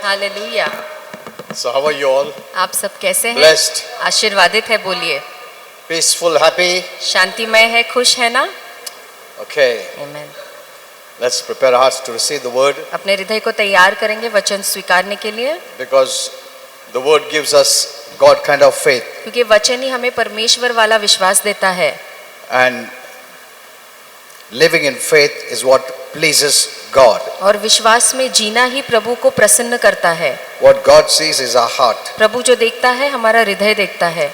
Hallelujah. So how are you all? आप सब कैसे हैं? Blessed, आशीर्वादित है, बोलिए। peaceful, happy? शांतिमय है, खुश है ना? Okay, amen. let's prepare our hearts to receive the word, अपने हृदय को तैयार करेंगे वचन स्वीकारने के लिए, because the word gives us God kind of faith, क्योंकि वचन ही हमें परमेश्वर वाला विश्वास देता है, and living in faith is what pleases God. और विश्वास में जीना ही प्रभु को प्रसन्न करता है। What God sees is our heart, प्रभु जो देखता है हमारा हृदय देखता है,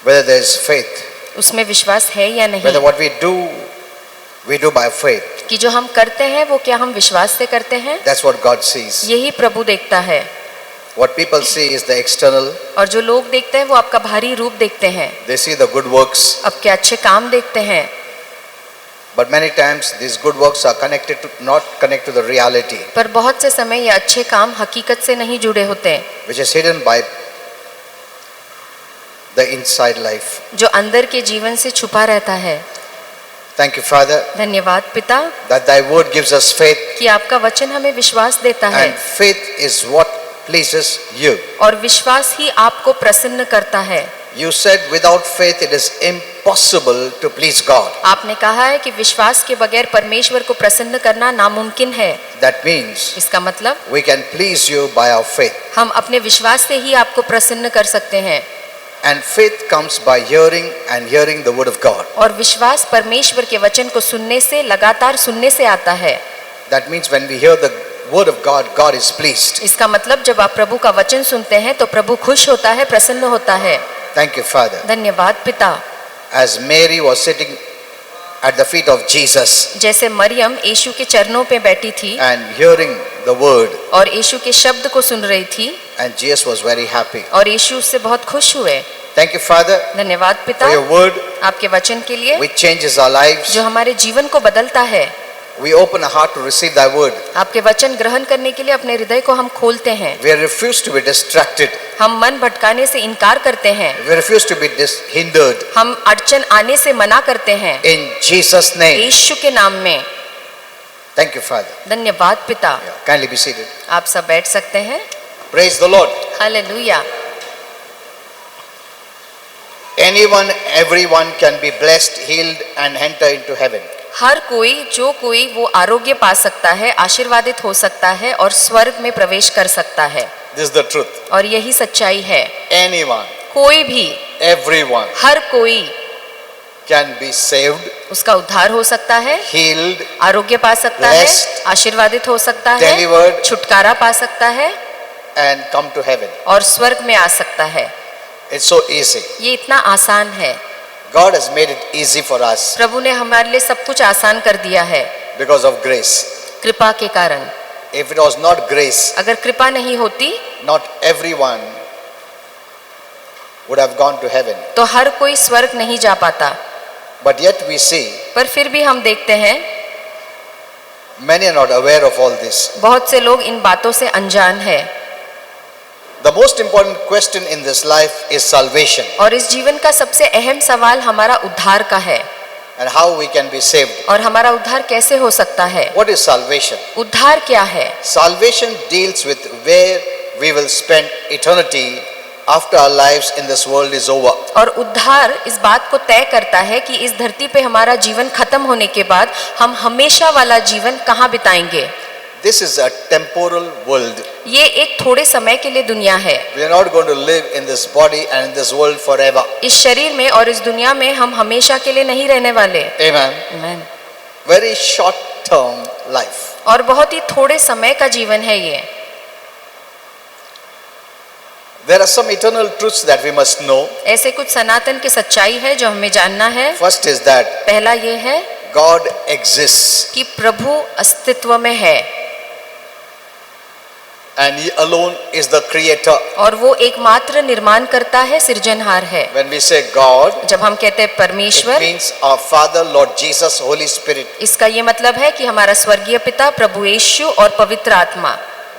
whether there is faith, उसमें विश्वास है या नहीं, whether what we do by faith. कि जो हम करते हैं वो क्या हम विश्वास से करते हैं, That's what God sees. यही प्रभु देखता है। What people see is the external. और जो लोग देखते हैं वो आपका बाहरी रूप देखते हैं, They see the good works, आपके अच्छे काम देखते हैं, but many times these good works are not connected to the reality, पर बहुत से समय ये अच्छे काम हकीकत से नहीं जुड़े होते, which is hidden by the inside life. जो अंदर के जीवन से छुपा रहता है। Thank you, Father, धन्यवाद पिता that thy word gives us faith, कि आपका वचन हमें विश्वास देता है, and faith is what pleases you. और विश्वास ही आपको प्रसन्न करता है। You said without faith it is impossible to please God. आपने कहा है कि विश्वास के बगैर परमेश्वर को प्रसन्न करना नामुमकिन है। That means इसका मतलब we can please you by our faith. हम अपने विश्वास से ही आपको प्रसन्न कर सकते हैं, And faith comes by hearing and hearing the word of God. और विश्वास परमेश्वर के वचन को सुनने से, लगातार सुनने से आता है। That means when we hear the word of God, God is pleased. इसका मतलब जब आप प्रभु का वचन सुनते हैं तो प्रभु खुश होता है, प्रसन्न होता है। Thank you, Father. धन्यवाद पिता। As Mary was sitting at the feet of Jesus जैसे मरियम यीशु के चरणों पे बैठी थी and hearing the word, और यीशु के शब्द को सुन रही थी, and Jesus was very happy. और यीशु उससे बहुत खुश हुए। Thank you, Father, धन्यवाद पिता for your word आपके वचन के लिए, which changes our lives. जो हमारे जीवन को बदलता है। We open our heart to receive thy word. आपके वचन ग्रहण करने के लिए अपने हृदय को हम खोलते हैं। We refuse to be distracted. हम मन भटकाने से इनकार करते हैं, We refuse to be hindered. हम अड़चन आने से मना करते हैं, In Jesus' name. यीशु के नाम में। Thank you, Father. धन्यवाद पिता। Yeah. Kindly be seated. आप सब बैठ सकते हैं। Praise the Lord. Hallelujah. Anyone, everyone can be blessed, healed, and enter into heaven. हर कोई, जो कोई वो आरोग्य पा सकता है, आशीर्वादित हो सकता है और स्वर्ग में प्रवेश कर सकता है, This is the truth. और यही सच्चाई है। Anyone, कोई भी, everyone हर कोई can be saved, उसका उद्धार हो सकता है, healed, आरोग्य पा सकता है, blessed, आशीर्वादित हो सकता है, delivered, छुटकारा पा सकता है and come to heaven. और स्वर्ग में आ सकता है। It's so easy. ये इतना आसान है। God has made it easy for us प्रभु ने हमारे लिए सब कुछ आसान कर दिया है because of grace. कृपा के कारण। If it was not grace, अगर कृपा नहीं होती not everyone would have gone to heaven. तो हर कोई स्वर्ग नहीं जा पाता। But yet we see पर फिर भी हम देखते हैं many are not aware of all this. बहुत से लोग इन बातों से अनजान है। The most important question in this life is salvation और इस जीवन का सबसे अहम सवाल हमारा उद्धार का है, and how we can be saved. और हमारा उद्धार कैसे हो सकता है। What is salvation? उद्धार क्या है? Salvation deals with where we will spend eternity after our lives in this world is over. और उद्धार इस बात को तय करता है कि इस धरती पे हमारा जीवन खत्म होने के बाद हम हमेशा वाला जीवन कहाँ बिताएंगे। This is a temporal world. ये एक थोड़े समय के लिए दुनिया है। We are not going to live in this body and in this world forever. इस शरीर में और इस दुनिया में हम हमेशा के लिए नहीं रहने वाले। Amen. आमीन। Very short term life. और बहुत ही थोड़े समय का जीवन है ये। There are some eternal truths that we must know. ऐसे कुछ सनातन की सच्चाई है जो हमें जानना है। First is that पहला ये है God exists कि प्रभु अस्तित्व में है, and He alone is the creator. और वो एकमात्र निर्माण करता है, सृजनहार है। When we say God, जब हम कहते हैं it परमेश्वर, means our Father, Lord Jesus, Holy Spirit. इसका ये मतलब है कि हमारा स्वर्गीय पिता, प्रभु यीशु और पवित्र आत्मा।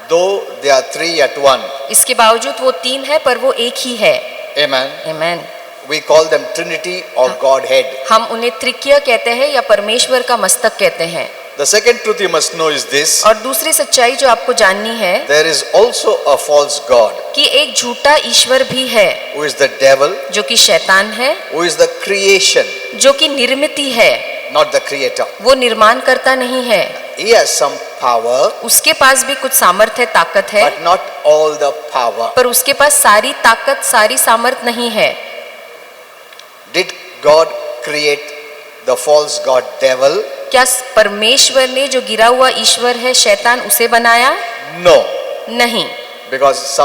Though they are three at one. इसके बावजूद वो तीन है पर वो एक ही है। Amen. आमीन। We call them Trinity or Godhead. हम उन्हें त्रिकीय कहते हैं या परमेश्वर का मस्तक कहते हैं। The second truth you must know is this: और दूसरी सच्चाई जो आपको जाननी है there is also a false god, कि एक झूठा ईश्वर भी है, who is the devil, जो कि शैतान है, who is the creation, जो कि निर्मिति है, not the creator. वो निर्माण करता नहीं है। He has some power, उसके पास भी कुछ सामर्थ्य ताकत है, but not all the power. पर उसके पास सारी ताकत सारी सामर्थ नहीं है। Did God create the false god devil? क्या परमेश्वर ने जो गिरा हुआ ईश्वर है शैतान उसे बनाया? No. नहीं। Because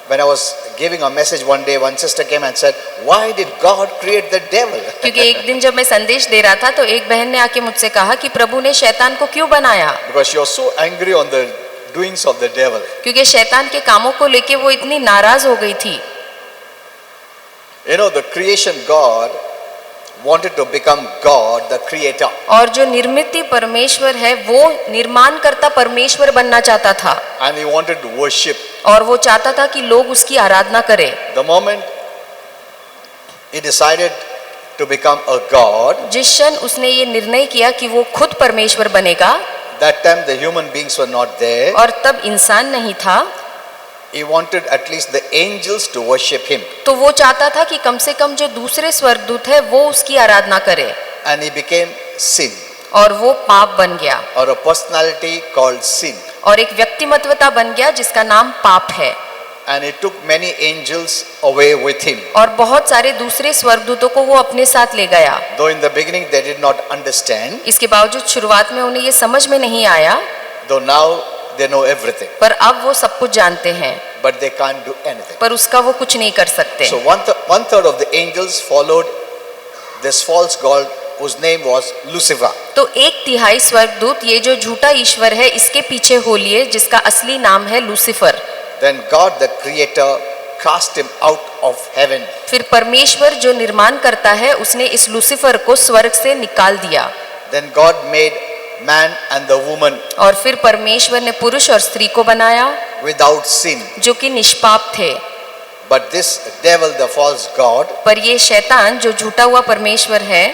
when I was giving a message one day, one sister came and said, "Why did God create the devil?" क्योंकि एक दिन जब मैं संदेश दे रहा था तो एक बहन ने आके मुझसे कहा कि प्रभु ने शैतान को क्यों बनाया? Because she was so angry on the doings of the devil. क्योंकि शैतान के कामों को लेके वो इतनी नाराज हो गई थी। You know, the creation God wanted to become God, the creator. और जो निर्मिति परमेश्वर है वो निर्माण करता परमेश्वर बनना चाहता था, And he wanted to worship. और वो चाहता था कि लोग उसकी आराधना करें। The moment he decided to become a god, जिस क्षण उसने ये निर्णय किया कि वो खुद परमेश्वर बनेगा, that time the human beings were not there. और तब इंसान नहीं था, He wanted at least the angels to worship him. तो वो चाहता था कि कम से कम जो दूसरे स्वर्गदूत है वो उसकी आराधना करे, And he became sin, और वो पाप बन गया, or a personality called sin. और एक व्यक्तिमत्वता बन गया जिसका नाम पाप है। And he took many angels away with him. और बहुत सारे दूसरे स्वर्गदूतों को वो अपने साथ ले गया। Though in the beginning they did not understand, इसके बावजूद शुरुआत में उन्हें ये समझ में नहीं आया, though now they know everything, पर अब वो सब कुछ जानते हैं, but they can't do anything. पर उसका वो कुछ नहीं कर सकते। So one third of the angels followed this false god whose name was Lucifer. तो एक तिहाई स्वर्गदूत ये जो झूठा ईश्वर है इसके पीछे हो लिए, जिसका असली नाम है Lucifer. Then God the creator cast him out of heaven. फिर परमेश्वर जो निर्माण करता है उसने इस लूसीफर को स्वर्ग से निकाल दिया। Then God made man and the woman और फिर परमेश्वर ने पुरुष और स्त्री को बनाया without sin. जो कि निष्पाप थे। But this devil, the false god, पर ये शैतान जो झूठा हुआ परमेश्वर है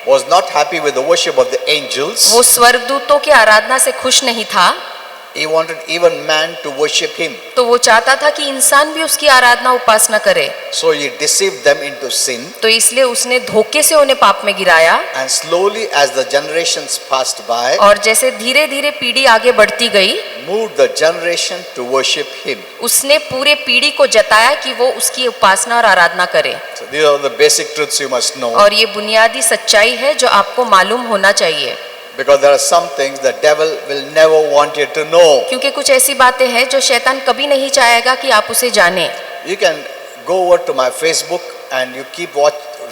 was not happy with the worship of the angels. वो स्वर्गदूतों की आराधना से खुश नहीं था। He wanted even man to worship him. तो वो चाहता था कि इंसान भी उसकी आराधना उपासना करे। So he deceived them into sin. तो इसलिए उसने धोखे से उन्हें पाप में गिराया। And slowly as the generations passed by, और जैसे धीरे धीरे पीढ़ी आगे बढ़ती गई, moved the generation to worship him. उसने पूरे पीढ़ी को जताया कि वो उसकी उपासना और आराधना करे। So these are the basic truths you must know. और ये बुनियादी सच्चाई है जो आपको मालूम होना चाहिए। Because there are some things the devil will never want you to know. क्योंकि कुछ ऐसी बातें हैं जो शैतान कभी नहीं चाहेगा कि आप उसे जाने। You can go over to my Facebook and you keep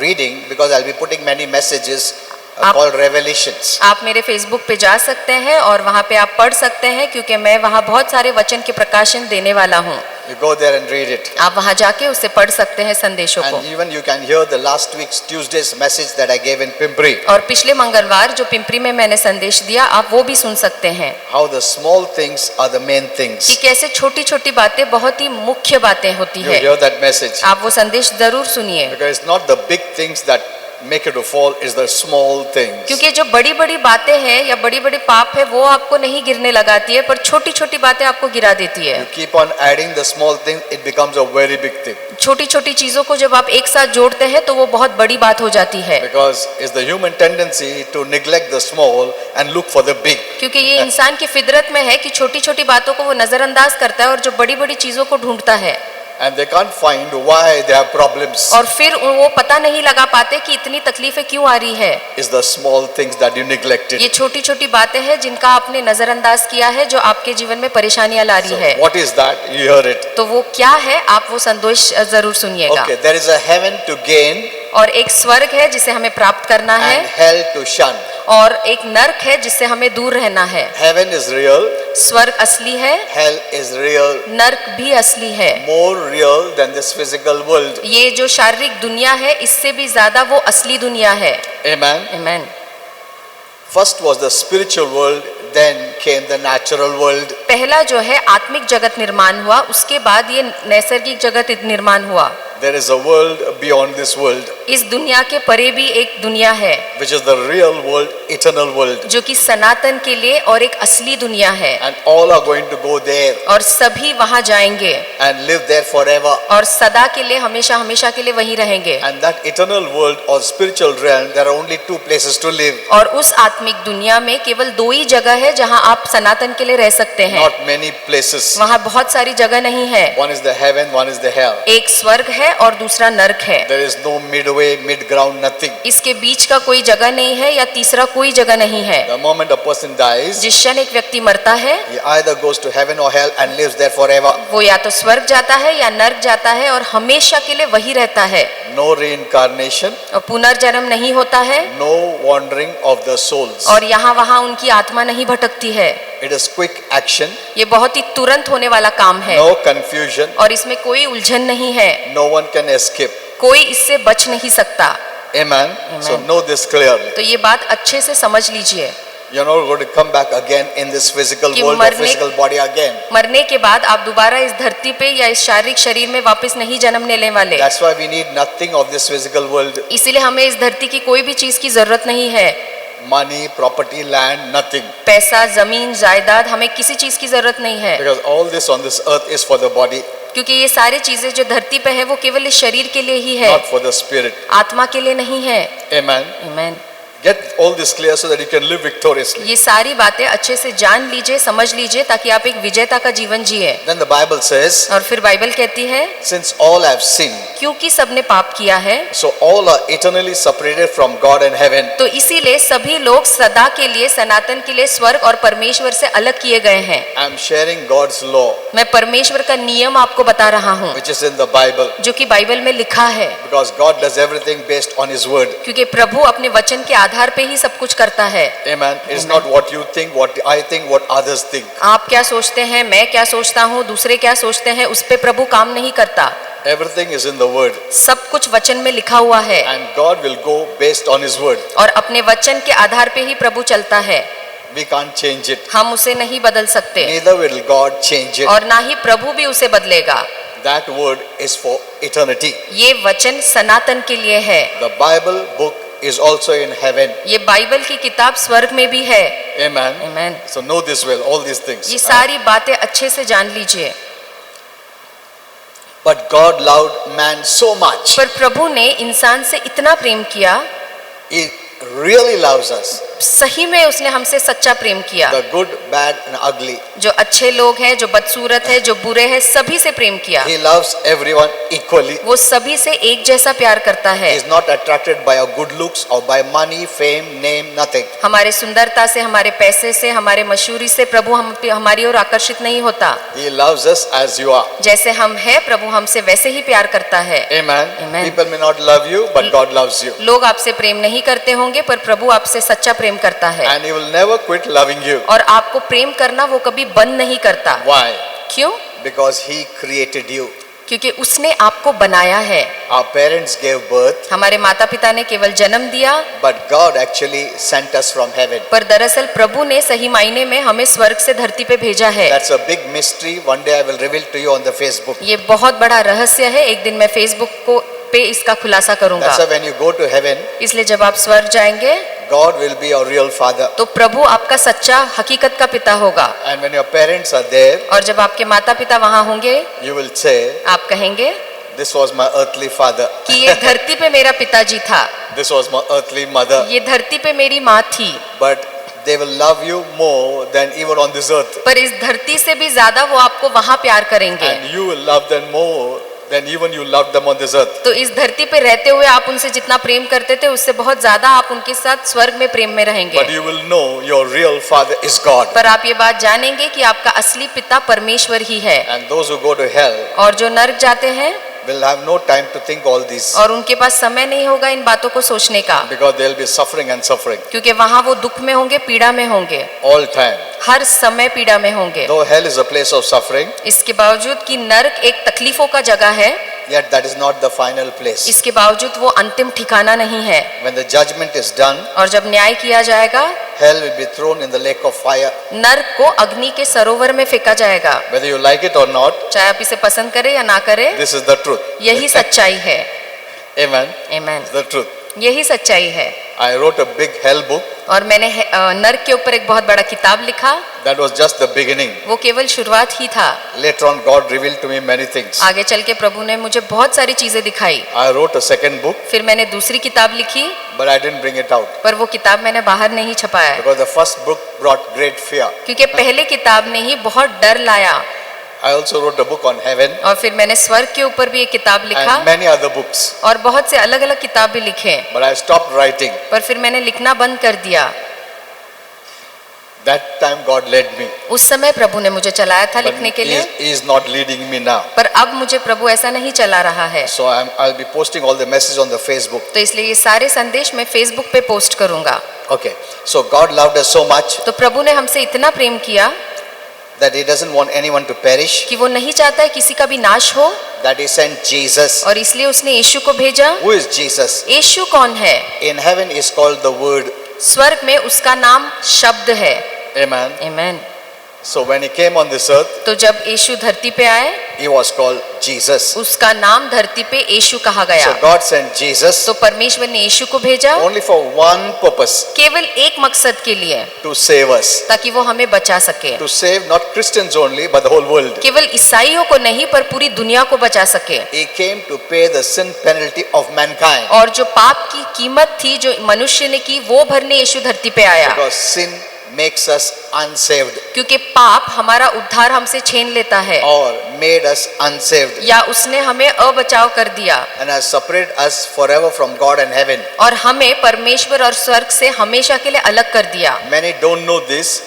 reading, because I'll be putting many messages called Revelations. आप मेरे फेसबुक पे जा सकते हैं और वहाँ पे आप पढ़ सकते हैं, क्योंकि मैं वहाँ बहुत सारे वचन के प्रकाशन देने वाला हूँ। You go there and read it. आप वहाँ जाके उसे पढ़ सकते हैं संदेशों को। And even you can hear the last week's Tuesday's message that I gave in Pimpri. और पिछले मंगलवार जो पिंपरी में मैंने संदेश दिया, आप वो भी सुन सकते हैं How the small things are the main things. कि कैसे छोटी छोटी बातें बहुत ही मुख्य बातें होती You है। hear that message. आप वो संदेश जरूर सुनिए, Because it's not the big things that make you to fall, it's the small things. क्योंकि जो बड़ी बड़ी बातें हैं या बड़ी बड़ी पाप है वो आपको नहीं गिरने लगाती है, पर छोटी छोटी बातें आपको गिरा देती है। You keep on adding the small things, it becomes a very big thing. छोटी छोटी चीजों को जब आप एक साथ जोड़ते हैं तो वो बहुत बड़ी बात हो जाती है। Because it's the human tendency to neglect the small and look for the big. क्योंकि ये इंसान की फितरत में है कि छोटी छोटी बातों को वो नजरअंदाज करता है और जो बड़ी बड़ी चीजों को ढूंढता है। And they can't find why they have problems. और फिर वो पता नहीं लगा पाते कि इतनी तकलीफें क्यों आ रही है। It's the small things that you neglected. ये छोटी छोटी बातें हैं जिनका आपने नजरअंदाज किया है, जो आपके जीवन में परेशानियां ला रही So है। what is that? You hear it. तो वो क्या है, आप वो संदेश जरूर सुनिएगा। Okay, there is a heaven to gain और एक स्वर्ग है जिसे हमें प्राप्त करना है, and hell to shun. और एक नरक है जिससे हमें दूर रहना है। Heaven is real, स्वर्ग असली है, hell is real, नरक भी असली है। more real than this physical world. ये जो शारीरिक दुनिया है इससे भी ज्यादा वो असली दुनिया है। Amen. आमीन। First was the spiritual world, then came the natural world. पहला जो है आत्मिक जगत निर्माण हुआ, उसके बाद ये नैसर्गिक जगत निर्माण हुआ। there is a world beyond this world, इस दुनिया के परे भी एक दुनिया है which is the real world, eternal world. जो कि सनातन के लिए और एक असली दुनिया है, And all are going to go there और सभी वहां जाएंगे and live there forever. और सदा के लिए हमेशा हमेशा के लिए वहीं रहेंगे। And that eternal world or spiritual realm, there are only two places to live, और उस आत्मिक दुनिया में केवल दो ही जगह है जहां आप सनातन के लिए रह सकते हैं, not many places. वहां बहुत सारी जगह नहीं है। One is the heaven, one is the hell. एक स्वर्ग है और दूसरा नरक है। There is no midway, mid ground, nothing. इसके बीच का कोई जगह नहीं है या तीसरा कोई जगह नहीं है। The moment a person dies, जिस क्षण एक व्यक्ति मरता है he either goes to heaven or hell and lives there forever. वो या तो स्वर्ग जाता है या नरक जाता है और हमेशा के लिए वही रहता है, No reincarnation, और पुनर्जन्म नहीं होता है, no wandering of the souls. और यहाँ वहाँ उनकी आत्मा नहीं भटकती है। It is quick action, ये बहुत ही तुरंत होने वाला काम है no confusion, और इसमें कोई उलझन नहीं है, no one can escape. कोई इससे बच नहीं सकता। Amen. So Amen. know this clearly. तो ये बात अच्छे से समझ लीजिए You're not going to come back again in this physical कि world or मरने- physical body again. मरने के बाद आप दोबारा इस धरती पे या इस शारीरिक शरीर में वापस नहीं जन्म लेने वाले। That's why we need nothing of this physical world. इसीलिए हमें इस धरती की कोई भी चीज की जरूरत नहीं है। Money, property, land, nothing. पैसा, जमीन, जायदाद, हमें किसी चीज की जरूरत नहीं है, Because all this on this earth is for the body, क्योंकि ये सारी चीजें जो धरती पे है वो केवल इस शरीर के लिए ही है, not for the spirit. आत्मा के लिए नहीं है। Amen. आमीन। Get all this clear so that you can live victoriously. ये सारी बातें अच्छे से जान लीजिए, समझ लीजिए, ताकि आप एक विजेता का जीवन जिए। Then the Bible says, और फिर बाइबल कहती है, since all have sinned, क्योंकि सबने पाप किया है so all are eternally separated from God and heaven. तो इसीलिए सभी लोग सदा के लिए, सनातन के लिए स्वर्ग और परमेश्वर से अलग किए गए हैं। I'm sharing God's law, मैं परमेश्वर का नियम आपको बता रहा हूँ which is in the Bible, जो कि बाइबल में लिखा है, because God does everything based on His word. क्योंकि प्रभु अपने वचन के आधार पे ही सब कुछ करता है। Amen. It's not what you think, what I think, what others think. आप क्या सोचते हैं, मैं क्या सोचता हूँ, दूसरे क्या सोचते हैं, उस पे प्रभु काम नहीं करता। Everything is in the word, सब कुछ वचन में लिखा हुआ है and God will go based on His word. और अपने वचन के आधार पे ही प्रभु चलता है। We can't change it. हम उसे नहीं बदल सकते Neither will God change it. और ना ही प्रभु भी उसे बदलेगा। That word is for eternity. ये वचन सनातन के लिए है। The Bible book is also in heaven. ये बाइबल की किताब स्वर्ग में भी है। Amen. आमीन। So know this well, all these things. ये सारी बातें अच्छे से जान लीजिए। But God loved man so much. पर प्रभु ने इंसान से इतना प्रेम किया, He really loves us. सही में उसने हमसे सच्चा प्रेम किया। The good, bad and ugly. जो अच्छे लोग हैं, जो बदसूरत है, जो बुरे हैं, सभी से प्रेम किया। He loves everyone equally. वो सभी से एक जैसा प्यार करता है। He is not attracted by our good looks or by money, fame, name, nothing. हमारे सुंदरता से, हमारे पैसे से, हमारे मशहूरी से प्रभु हमारी ओर आकर्षित नहीं होता। He loves us as you are. जैसे हम हैं, प्रभु हमसे वैसे ही प्यार करता है। Amen. Amen. People may not love you, but God loves you. लोग आपसे प्रेम नहीं करते होंगे, पर प्रभु आपसे सच्चा प्रेम करता है And He will never quit loving you. और आपको प्रेम करना वो कभी बंद नहीं करता। Why? क्यों? Because He created you. क्योंकि उसने आपको बनाया है। Our parents gave birth, हमारे माता पिता ने केवल जन्म दिया, but God actually sent us from heaven. पर दरअसल प्रभु ने सही मायने में हमें स्वर्ग से धरती पे भेजा है। That's a big mystery. One day I will reveal to you on the Facebook. ये बहुत बड़ा रहस्य है, एक दिन मैं फेसबुक पे इसका खुलासा करूंगा। That's why when you go to heaven, इसलिए जब आप स्वर्ग जाएंगे God will be your real father. तो प्रभु आपका सच्चा हकीकत का पिता होगा, And when your parents are there, और जब आपके माता पिता वहाँ होंगे, you will say, आप कहेंगे this was my earthly father. कि ये धरती पे मेरा पिताजी था, This was my earthly mother. ये धरती पे मेरी माँ थी। But they will love you more than even on this earth. पर इस धरती से भी ज्यादा वो आपको वहाँ प्यार करेंगे। And you will love them more than even you loved them on this earth. तो इस धरती पे रहते हुए आप उनसे जितना प्रेम करते थे, उससे बहुत ज्यादा आप उनके साथ स्वर्ग में प्रेम में रहेंगे। But you will know your real father is God. पर आप ये बात जानेंगे कि आपका असली पिता परमेश्वर ही है। And those who go to hell और जो नरक जाते हैं, will have no time to think all these, और उनके पास समय नहीं होगा इन बातों को सोचने का, because they'll be suffering and suffering क्योंकि वहाँ वो दुख में होंगे, पीड़ा में होंगे, all time. हर समय पीड़ा में होंगे। Though hell is a place of suffering, इसके बावजूद कि नरक एक तकलीफों का जगह है, yet that is not the final place. इसके बावजूद वो अंतिम ठिकाना नहीं है। When the judgment is done, और जब न्याय किया जाएगा, hell will be thrown in the lake of fire. नर्क को अग्नि के सरोवर में फेंका जाएगा। Whether you like it or not, चाहे आप इसे पसंद करें या ना करें, this is the truth. यही सच्चाई है। Amen. आमीन। The truth. यही सच्चाई है। I wrote a big hell book. और मैंने नर्क के ऊपर एक बहुत बड़ा किताब लिखा। That was just the beginning. वो केवल शुरुआत ही था। Later on, God revealed to me many things. आगे चल के प्रभु ने मुझे बहुत सारी चीजें दिखाई। I wrote a second book, फिर मैंने दूसरी किताब लिखी, but I didn't bring it out पर वो किताब मैंने बाहर नहीं छपाया, because the first book brought great fear. क्योंकि पहले किताब ने ही बहुत डर लाया। I also wrote a book on heaven और फिर मैंने स्वर्ग के ऊपर भी एक किताब लिखा and many other books. और बहुत से अलग अलग किताब भी लिखे, But I stopped writing. पर फिर मैंने लिखना बंद कर दिया। That time God led me. उस समय प्रभु ने मुझे चलाया था But लिखने के लिए, He is not leading me now. पर अब मुझे प्रभु ऐसा नहीं चला रहा है। So I'll be posting all the messages on the Facebook. तो इसलिए ये सारे संदेश मैं फेसबुक पे पोस्ट करूंगा। Okay. So God loved us so much तो प्रभु ने हमसे इतना प्रेम किया that He doesn't want anyone to perish, कि वो नहीं चाहता है किसी का भी नाश हो, that He sent Jesus. और इसलिए उसने यीशु को भेजा। Who is Jesus? यीशु कौन है? In heaven is called the Word. स्वर्ग में उसका नाम शब्द है। Amen. आमीन। So when He came on this earth, तो जब यीशु धरती पे आए, He was called Jesus. उसका नाम धरती पे यीशु कहा गया। So God sent Jesus तो परमेश्वर ने यीशु को भेजा only for one purpose, केवल एक मकसद के लिए, to save us. ताकि वो हमें बचा सके। To save not Christians only, but the whole world. केवल ईसाइयों को नहीं, पर पूरी दुनिया को बचा सके। He came to pay the sin penalty of mankind. और जो पाप की कीमत थी जो मनुष्य ने की, वो भरने यीशु धरती पे आया। Because sin makes us unsaved क्योंकि पाप हमारा उद्धार हमसे छीन लेता है, or made us unsaved या उसने हमें अबचाव कर दिया and has separated us forever from God and heaven. और हमें परमेश्वर और स्वर्ग से हमेशा के लिए अलग कर दिया। Many don't know this.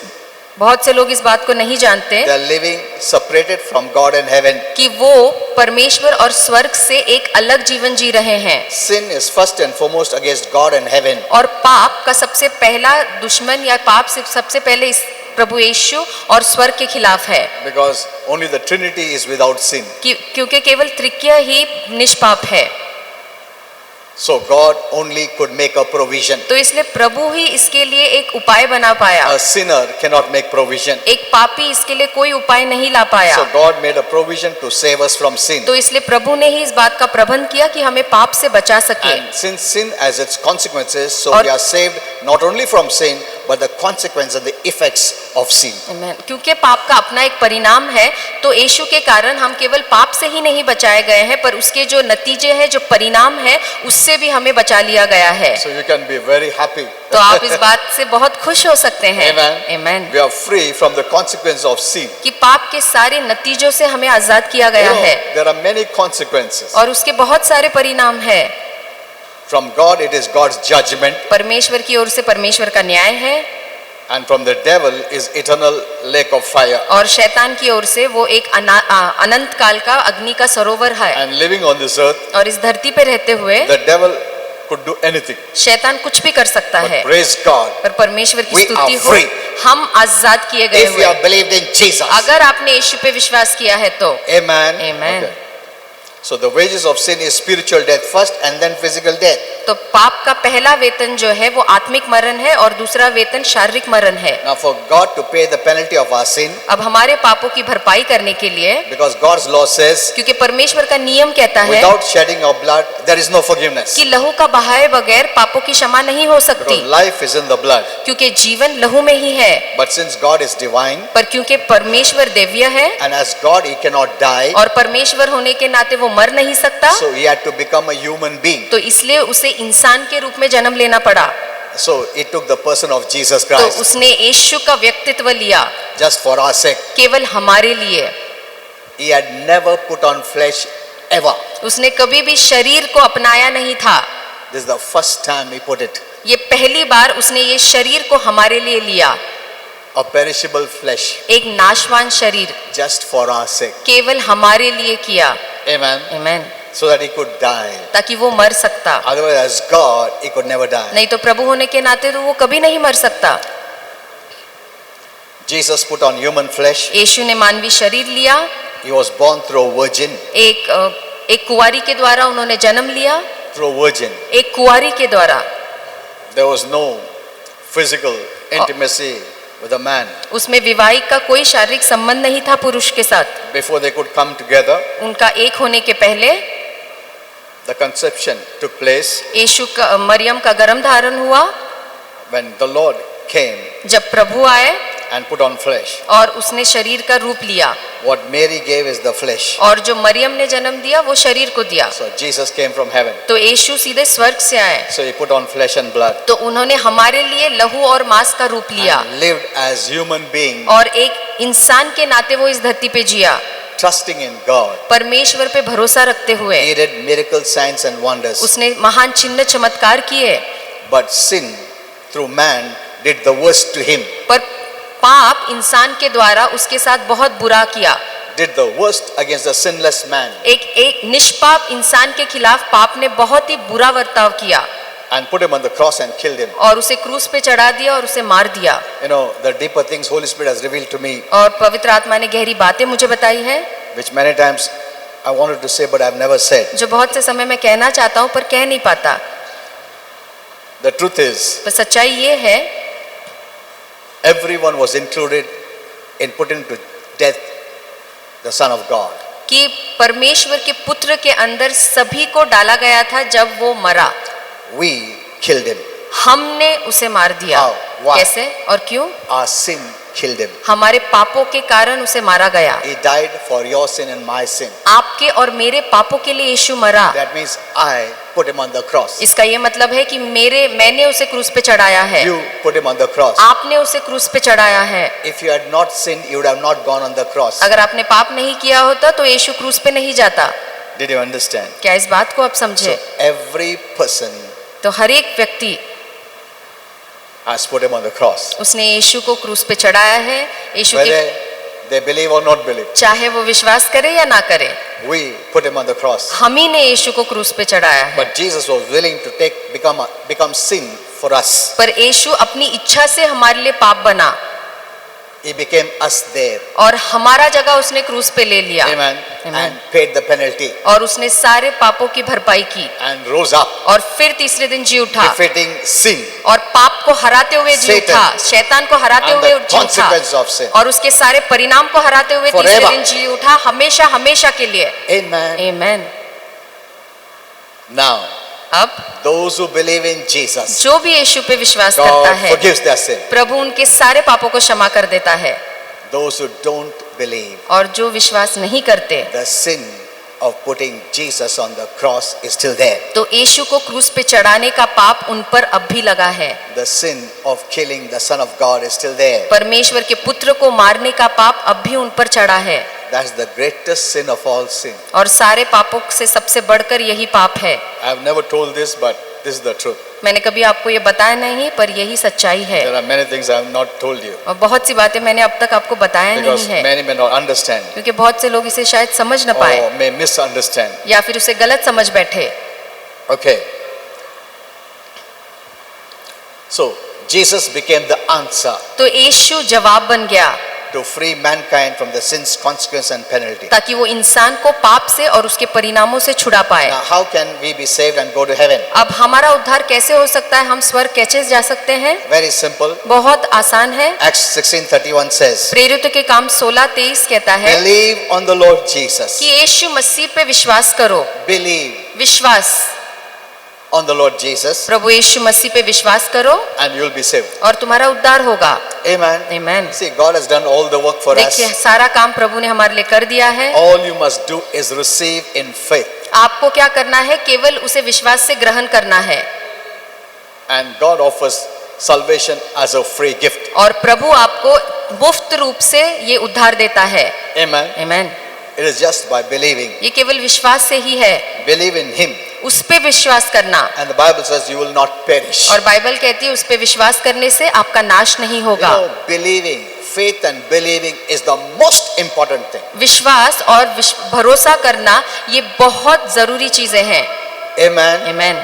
बहुत से लोग इस बात को नहीं जानते They are living separated from God and heaven. कि वो परमेश्वर और स्वर्ग से एक अलग जीवन जी रहे हैं। Sin is first and foremost against God and heaven. और पाप का सबसे पहला दुश्मन या पाप से सबसे पहले इस प्रभु यीशु और स्वर्ग के खिलाफ है, Because only the Trinity is without sin. क्योंकि केवल त्रिक्य ही निष्पाप है। So God only could make a provision. तो इसलिए प्रभु ही इसके लिए एक उपाय बना पाया। A sinner cannot make provision. एक पापी इसके लिए कोई उपाय नहीं ला पाया। So God made a provision to save us from sin. तो इसलिए प्रभु ने ही इस बात का प्रबंध किया कि हमें पाप से बचा सके। And since sin has its consequences, so और- we are saved not only from sin, but the consequence and the effects of sin. Amen. क्योंकि पाप का अपना एक परिणाम है, तो यीशु के कारण हम केवल पाप से ही नहीं बचाए गए हैं, पर उसके जो नतीजे हैं, जो परिणाम है, उससे भी हमें बचा लिया गया है। So you can be very happy. तो आप इस बात से बहुत खुश हो सकते हैं। Amen. Amen. We are free from the consequence of sin. कि पाप के सारे नतीजों से हमें आजाद किया गया You know, है, there are many consequences. और उसके बहुत सारे परिणाम है। From God it is God's judgment, परमेश्वर की ओर से परमेश्वर का न्याय है, and from the devil is eternal lake of fire. और शैतान की ओर से वो एक अनंत काल का अग्नि का सरोवर है। And living on this earth, और इस धरती पे रहते हुए the devil could do anything. शैतान कुछ भी कर सकता But है, praise God, पर परमेश्वर की We स्तुति are हो, free. हम आजाद किए गए if we हुए। have believed in Jesus. अगर आपने यीशु पे विश्वास किया है तो Amen. Amen. Okay. So the wages of sin is spiritual death first and then physical death. तो पाप का पहला वेतन जो है वो आत्मिक मरण है, और दूसरा वेतन शारीरिक मरण है। Now for God to pay the penalty of our sin, अब हमारे पापों की भरपाई करने के लिए, because God's law says, क्योंकि परमेश्वर का नियम कहता है without shedding of blood, there is no forgiveness. कि लहू का बहाए बगैर पापों की क्षमा नहीं हो सकती, Because life is in the blood. क्योंकि जीवन लहू में ही है। But since God is divine, पर क्योंकि परमेश्वर देव्य है, and as God He cannot die, और परमेश्वर होने के नाते वो मर नहीं सकता, so He had to become a human being. तो इसलिए उसे इंसान के रूप में जन्म लेना पड़ा। So He took the person of Jesus तो Christ उसने यीशु का व्यक्तित्व लिया just for our sake. केवल हमारे लिए। He had never put on flesh ever. उसने कभी भी शरीर को अपनाया नहीं था। This is the first time He put it. ये पहली बार उसने ये शरीर को हमारे लिए लिया, A perishable flesh एक नाशवान शरीर just for our sake. केवल हमारे लिए किया। Amen. Amen. So that He could die. ताकि वो मर सकता, Otherwise, as God, He could never die. नहीं तो प्रभु होने के नाते तो वो कभी नहीं मर सकता। Jesus put on human flesh. यीशु ने मानवी शरीर लिया, He was born through a virgin. एक एक कुंवारी के द्वारा उन्होंने जन्म लिया, through a virgin. एक कुंवारी के द्वारा। There was no physical intimacy with a man. उसमें विवाहिक का कोई शारीरिक संबंध नहीं था पुरुष के साथ। Before they could come together, उनका एक होने के पहले the conception took place यीशु का मरियम का गर्भ धारण हुआ। when the Lord came जब प्रभु आए and put on flesh. और उसने शरीर का रूप लिया, What Mary gave is the flesh. और जो मरियम ने जन्म दिया वो शरीर को दिया। So Jesus came from heaven. तो यीशु सीधे स्वर्ग से आए, So he put on flesh and blood. तो उन्होंने हमारे लिए लहू और मांस का रूप लिया And lived as human being, और एक इंसान के नाते वो इस धरती पे जिया, trusting in God. परमेश्वर पे भरोसा रखते हुए। He did miracles, signs and wonders. उसने महान चिन्ह चमत्कार किए, But sin through man did the worst to him. पर पाप इंसान के द्वारा उसके साथ बहुत बुरा किया। Did the worst against the sinless man. एक निष्पाप इंसान के खिलाफ पाप ने बहुत ही बुरा बर्ताव किया And put him on the cross and killed him. और उसे क्रूस पे चढ़ा दिया और उसे मार दिया। You know, the deeper things Holy Spirit has revealed to me, और पवित्र आत्मा ने गहरी बातें मुझे बताई है, which many times I wanted to say but I've never said. जो बहुत से समय मैं कहना चाहता हूँ पर कह नहीं पाता। The truth is, पर सच्चाई ये है, everyone was included in putting to death the Son of God. कि परमेश्वर के पुत्र के अंदर सभी को डाला गया था जब वो मरा। We killed him. हमने उसे मार दिया। How? Why? कैसे और क्यों? Our sin killed him. हमारे पापों के कारण उसे मारा गया। He died for your sin and my sin. आपके और मेरे पापों के लिए यीशु मरा। That means I put him on the cross. इसका ये मतलब है कि मैंने उसे क्रूस पे चढ़ाया है, You put him on the cross. आपने उसे क्रूस पे चढ़ाया है। If you had not sinned, you would have not gone on the cross. अगर आपने पाप नहीं किया होता तो यीशु क्रूस पे नहीं जाता। Did you understand? क्या इस बात को आप समझे? So every person तो हर एक व्यक्ति has put him on the cross. उसने यीशु को क्रूस पे चढ़ाया है। यीशु Whether के they believe or not believe, चाहे वो विश्वास करे या ना करे, we put him on the cross. हम ही ने यीशु को क्रूस पे चढ़ाया है। But Jesus was willing to become sin for us. पर यीशु अपनी इच्छा से हमारे लिए पाप बना He became us there. और हमारा जगह उसने क्रूस पे ले लिया। Amen. Amen. And paid the penalty और उसने सारे पापों की भरपाई की and rose up, और फिर तीसरे दिन जी उठा defeating sin और पाप को हराते हुए जी Satan. उठा, शैतान को हराते and हुए the जी उठा consequences of sin. और उसके सारे परिणाम को हराते हुए Forever. तीसरे दिन जी उठा, हमेशा हमेशा के लिए। Amen. आमेन। Now, अब those who believe in Jesus, जो भी यीशु पे विश्वास करता God है, forgives their sin. प्रभु उनके सारे पापों को क्षमा कर देता है। Those who don't believe, और जो विश्वास नहीं करते, the sin of putting Jesus on the cross is still there. तो यीशु को क्रूस पे चढ़ाने का पाप उन पर अब भी लगा है। The sin of killing the Son of God is still there. परमेश्वर के पुत्र को मारने का पाप अब भी उन पर चढ़ा है That's the greatest sin of all sin. और सारे पापों से सबसे बढ़कर यही पाप है। I have never told this, but this is the truth. मैंने कभी आपको ये बताया नहीं, पर यही सच्चाई है। There are many things I have not told you और बहुत सी बातें मैंने अब तक आपको बताया because नहीं है, many may not understand क्योंकि बहुत से लोग इसे शायद समझ न पाए or may misunderstand. या फिर उसे गलत समझ बैठे। Okay. So Jesus became the answer तो यीशु जवाब बन गया to free mankind from the sin's consequence and penalty. ताकि वो इंसान को पाप से और उसके परिणामों से छुड़ा पाए। Now, how can we be saved and go to heaven? अब हमारा उद्धार कैसे हो सकता है, हम स्वर्ग कैसे जा सकते हैं? Very simple. बहुत आसान है। Acts 16:31 says, प्रेरितों के काम 16:23 कहता है believe on the Lord Jesus. कि यीशु मसीह पे विश्वास करो। Believe विश्वास, on the Lord Jesus प्रभु यीशु मसीह पे विश्वास करो and you'll be saved. और तुम्हारा उद्धार होगा। Amen. Amen. See, God has done all the work for us. देखिए, सारा काम प्रभु ने हमारे लिए कर दिया है। All you must do is receive in faith. आपको क्या करना है? केवल उसे विश्वास से ग्रहण करना है। And God offers salvation as a free gift. और प्रभु आपको मुफ्त रूप से ये उद्धार देता है। Amen. Amen. It is just by believing. ये केवल विश्वास से ही है। Believe in Him. उस पे विश्वास करना। And the Bible says you will not perish. और बाइबल कहती है उस पे विश्वास करने से आपका नाश नहीं You होगा। know, believing, faith and believing is the most important thing. विश्वास और भरोसा करना ये बहुत जरूरी चीजें हैं। Amen. Amen.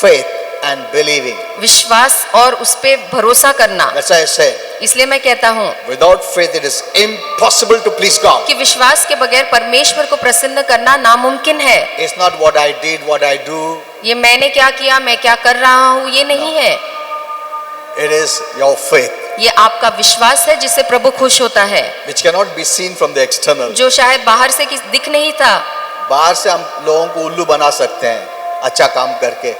Faith and believing. विश्वास और उस पे भरोसा करना। That's why I said, इसलिए मैं कहता हूँ without faith it is impossible to please God. कि विश्वास के बगैर परमेश्वर को प्रसन्न करना नामुमकिन है। It's not what I did, what I do. ये मैंने क्या किया, मैं क्या कर रहा हूँ, ये नहीं है। It is your faith, ये आपका विश्वास है जिससे प्रभु खुश होता है, which cannot be seen from the external. जो शायद बाहर से दिख नहीं था। बाहर से हम लोगों को उल्लू बना सकते हैं अच्छा काम करके,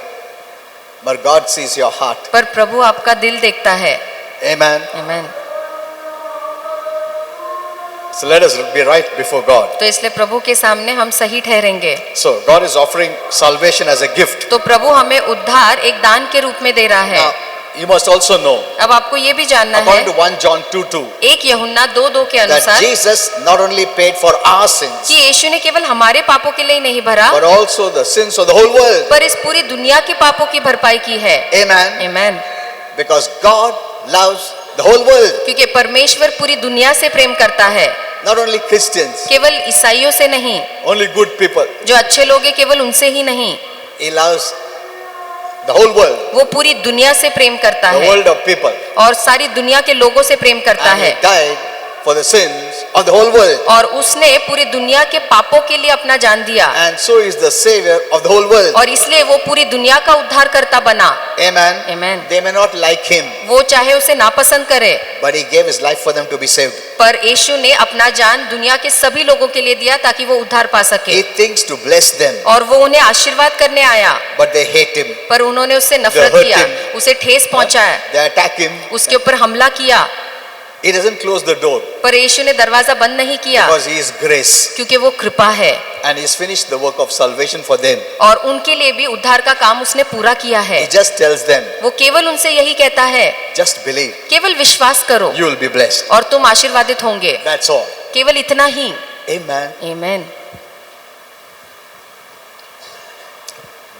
but God sees your heart. पर प्रभु आपका दिल देखता है। Amen. आमीन। So let us be right before God. तो इसलिए प्रभु के सामने हम सही ठहरेंगे। So God is offering salvation as a gift. तो प्रभु हमें उद्धार एक दान के रूप में दे रहा है। Now, you must also know, अब आपको ये भी जानना है, according to 1 John 2:2, एक यूहन्ना 2:2 के that अनुसार Jesus not only paid for our sins, कि यीशु ने केवल हमारे पापों के लिए ही नहीं भरा, but also the sins of the whole world. पर इस पूरी दुनिया के पापों की भरपाई की है। Amen. आमीन। Because God loves the whole world, क्योंकि परमेश्वर पूरी दुनिया से प्रेम करता है, not only Christians, केवल ईसाइयों से नहीं, only good people. जो अच्छे लोग हैं केवल उनसे ही नहीं, He loves the whole world, वो पूरी दुनिया से प्रेम करता the है world of people. और सारी दुनिया के लोगों से प्रेम करता And है। He died for the sins of the whole world. और उसने पूरी दुनिया के पापों के लिए अपना जान दिया, And so is the Savior of the whole world. और इसलिए वो पूरी दुनिया का उद्धारकर्ता बना। Amen. आमीन। They may not like Him, वो चाहे उसे नापसंद करे, but He gave His life for them to be saved. पर यीशु ने अपना जान दुनिया के सभी लोगों के लिए दिया ताकि वो उद्धार पा सके। He thinks to bless them, और वो उन्हें आशीर्वाद करने आया, but they hate Him. पर उन्होंने उससे नफरत They hurt किया, him. उसे ठेस पहुंचाया, They attack Him. उसके ऊपर हमला किया, He doesn't close the door पर यीशु ने दरवाजा बंद नहीं किया, because He is grace. क्योंकि वो कृपा है And He's finished the work of salvation for them. और उनके लिए भी उद्धार का काम उसने पूरा किया है। He just tells them, वो केवल उनसे यही कहता है, just believe. केवल विश्वास करो You will be blessed. और तुम आशीर्वादित होंगे, That's all. केवल इतना ही। Amen. आमीन।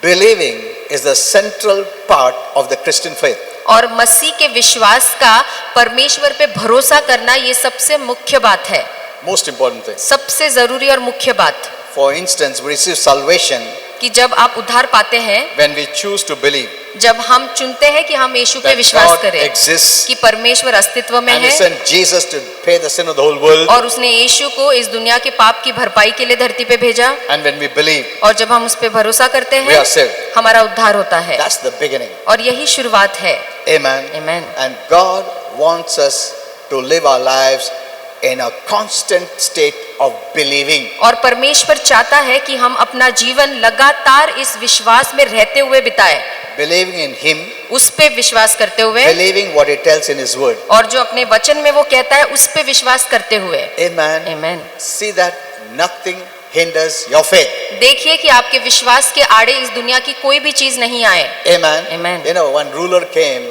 Believing is the central part of the Christian faith. और मसीह के विश्वास का परमेश्वर पे भरोसा करना ये सबसे मुख्य बात है, Most important thing. सबसे जरूरी और मुख्य बात। For instance, we receive salvation कि जब आप उद्धार पाते हैं, when we choose to believe जब हम चुनते हैं कि हम यीशु पे that विश्वास God करें exists कि परमेश्वर अस्तित्व में and He है sent Jesus to pay the sin of the whole world. और उसने यीशु को इस दुनिया के पाप की भरपाई के लिए धरती पे भेजा, And when we believe, और जब हम उस पे भरोसा करते we हैं are saved. हमारा उद्धार होता है, That's the beginning. और यही शुरुआत है। Amen. आमीन। And God wants us to live our lives in a constant state of believing. और परमेश्वर चाहता है कि हम अपना जीवन लगातार इस विश्वास में रहते हुए बिताएं, Believing in Him, उस पे विश्वास करते हुए, believing what He tells in His word. और जो अपने वचन में वो कहता है उस पे विश्वास करते हुए। Amen. आमीन। See that nothing hinders your faith. देखिए कि आपके विश्वास के आड़े इस दुनिया की कोई भी चीज नहीं आए। Amen. Amen. You know, one ruler came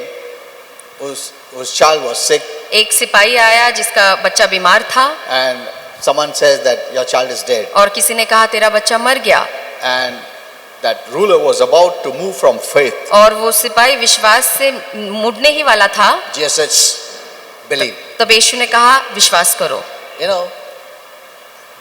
whose child was sick, एक सिपाही आया जिसका बच्चा बीमार था, and someone says that your child is dead. और किसी ने कहा तेरा बच्चा मर गया, And that ruler was about to move from faith. और वो सिपाही विश्वास से मुड़ने ही वाला था। Jesus says, believe. तब यीशु ने कहा विश्वास करो। You know,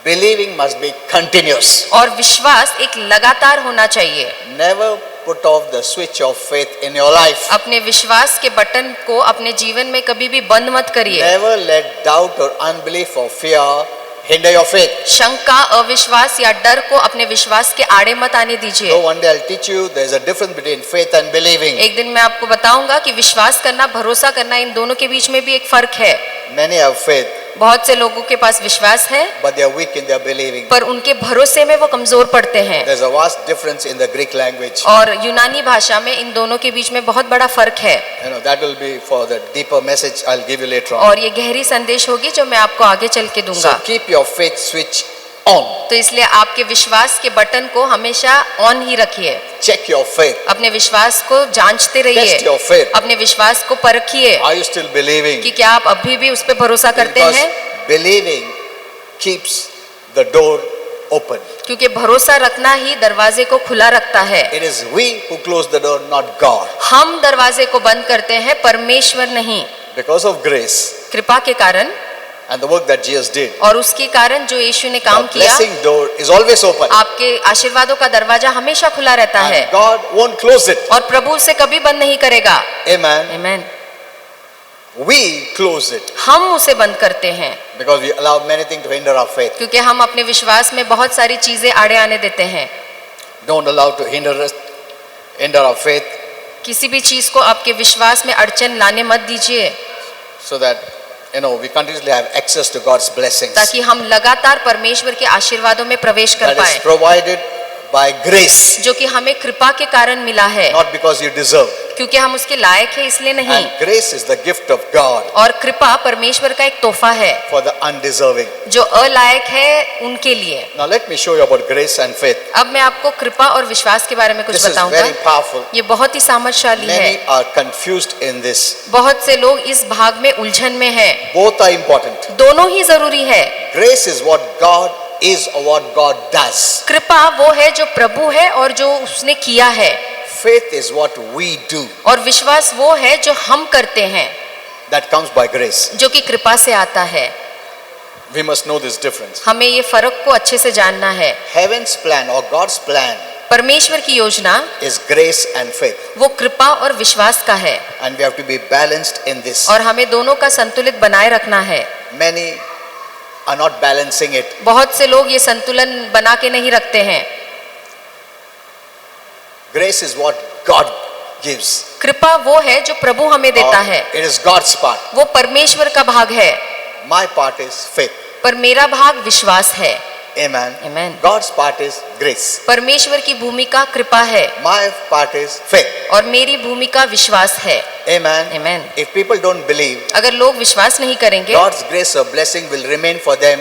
believing must be continuous. और विश्वास एक लगातार होना चाहिए। Never put off the switch of faith in your life. अपने विश्वास के बटन को अपने जीवन में कभी भी बंद मत करिए। Never let doubt or unbelief or fear hinder your faith. शंका, अविश्वास या डर को अपने विश्वास के आड़े मत आने So दीजिए। one day I'll teach you there's a difference between faith and believing. एक दिन मैं आपको बताऊंगा कि विश्वास करना, भरोसा करना, इन दोनों के बीच में भी एक फर्क है। Many have faith, बहुत से लोगों के पास विश्वास है, but they are weak in their believing. पर उनके भरोसे में वो कमजोर पड़ते हैं। There's a vast difference in the Greek language. और यूनानी भाषा में इन दोनों के बीच में बहुत बड़ा फर्क है, You know, that will be for the deeper message I'll give you later on. और ये गहरी संदेश होगी जो मैं आपको आगे चल के दूंगा। So keep your faith switch on. तो इसलिए आपके विश्वास के बटन को हमेशा ऑन ही रखिए। Check your faith. अपने विश्वास को जांचते Test रहिए, your faith. अपने विश्वास को परखिए Are you still believing? कि क्या आप अभी भी उस पर भरोसा करते Because हैं, believing keeps the door open. क्योंकि भरोसा रखना ही दरवाजे को खुला रखता है। It is we who close the door, not God. हम दरवाजे को बंद करते हैं, परमेश्वर नहीं। Because of grace कृपा के कारण and the work that Jesus did, और उसके कारण जो यीशु ने काम the किया, blessing door is always open. आपके आशीर्वादों का दरवाजा हमेशा खुला रहता है And God won't close it. और प्रभु उसे कभी बंद नहीं करेगा। Amen. आमीन। We close it हम उसे बंद करते हैं because we allow many things to hinder our faith. क्योंकि हम अपने विश्वास में बहुत सारी चीजें आड़े आने देते हैं। Don't allow to hinder our faith, किसी भी चीज को आपके विश्वास में अड़चन लाने मत दीजिए, so that we continuously have access to God's blessings. ताकि हम लगातार परमेश्वर के आशीर्वादों में प्रवेश कर That is पाए, provided by grace, जो कि हमें कृपा के कारण मिला है, not because you deserve. क्योंकि हम उसके लायक हैं इसलिए नहीं। And grace is the gift of God और कृपा परमेश्वर का एक तोहफा है for the undeserving. जो अलायक है उनके लिए। Now let me show you about grace and faith. अब मैं आपको कृपा और विश्वास के बारे में कुछ This is बताऊंगा। very powerful. ये बहुत ही सामर्थ्यशाली है। Many are confused in this. बहुत से लोग इस भाग में उलझन में हैं। Both are important. दोनों ही जरूरी है। Grace is what God is or what God does. कृपा वो है जो प्रभु है और जो उसने किया है, Faith is what we do. और विश्वास वो है जो हम करते हैं, That comes by grace. जो कि कृपा से आता है। We must know this difference. हमें ये फर्क को अच्छे से जानना है। Heaven's plan or God's plan परमेश्वर की योजना is grace and faith. वो कृपा और विश्वास का है, And we have to be balanced in this. और हमें दोनों का संतुलित बनाए रखना है। Many are not balancing it. बहुत से लोग ये संतुलन बना के नहीं रखते हैं। Grace is what God gives. कृपा वो है जो प्रभु हमें देता है, It is God's part. वो परमेश्वर का भाग है, My part is faith. पर मेरा भाग विश्वास है। Amen. Amen. God's part is grace. परमेश्वर की भूमिका कृपा है My part is faith. और मेरी भूमिका विश्वास है। Amen. Amen. If people don't believe, अगर लोग विश्वास नहीं करेंगे God's grace or blessing will remain for them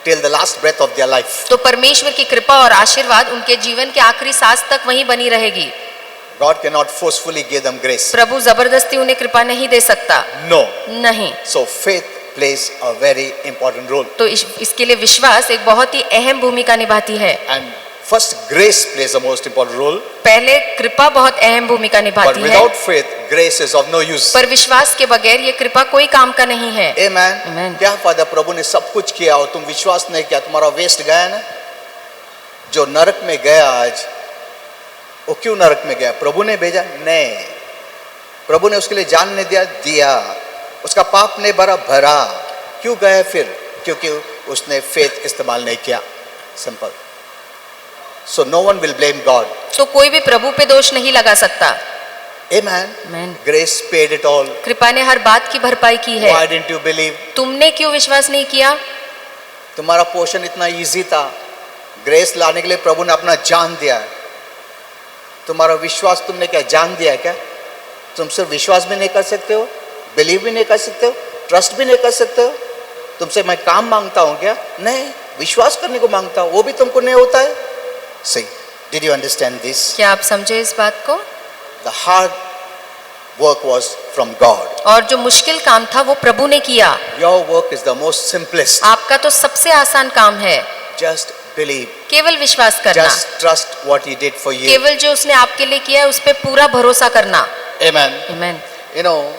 till the last breath of their life. तो परमेश्वर की कृपा और आशीर्वाद उनके जीवन के आखिरी सांस तक वहीं बनी रहेगी। God cannot forcefully give them grace. प्रभु जबरदस्ती उन्हें कृपा नहीं दे सकता। No. नहीं। So faith plays a very important role. तो इसके लिए विश्वास एक बहुत ही अहम भूमिका निभाती है। And first grace plays the most important role. पहले कृपा बहुत अहम भूमिका But निभाती है, without faith, grace is of no use. पर विश्वास के बगैर ये कृपा कोई काम का नहीं है। Amen. Amen. क्या फायदा, प्रभु ने सब कुछ किया और तुम विश्वास नहीं किया, तुम्हारा वेस्ट गया ना। जो नरक में गया आज, वो क्यों नरक में गया? प्रभु ने भेजा? नहीं। प्रभु ने उसके लिए जान नहीं दिया, उसका पाप ने भरा। क्यों गया फिर? क्योंकि उसने फेथ इस्तेमाल नहीं किया। Simple. So no one will blame God. तो कोई भी प्रभु पे दोष नहीं लगा सकता। Amen. Amen. Grace paid it all. कृपा ने हर बात की भरपाई की है। Why didn't you believe? तुमने क्यों विश्वास नहीं किया? तुम्हारा पोषण इतना इजी था, ग्रेस लाने के लिए प्रभु ने अपना जान दिया। तुम्हारा विश्वास तुमने क्या जान दिया क्या? तुम सिर्फ विश्वास भी नहीं कर सकते हो, बिलीव भी नहीं कर सकते हो, ट्रस्ट भी नहीं कर सकते हो। तुमसे मैं काम मांगता हूँ क्या? नहीं, विश्वास करने को मांगता हूँ, वो भी तुमको नहीं होता है। See, did you understand this? क्या आप समझे इस बात को? The hard work was from God. और जो मुश्किल काम था वो प्रभु ने किया। Your work is the most simplest. आपका तो सबसे आसान काम है, Just believe. केवल विश्वास करना, Just trust what He did for you. केवल जो उसने आपके लिए किया है उस पे पूरा भरोसा करना। Amen. Amen. You know,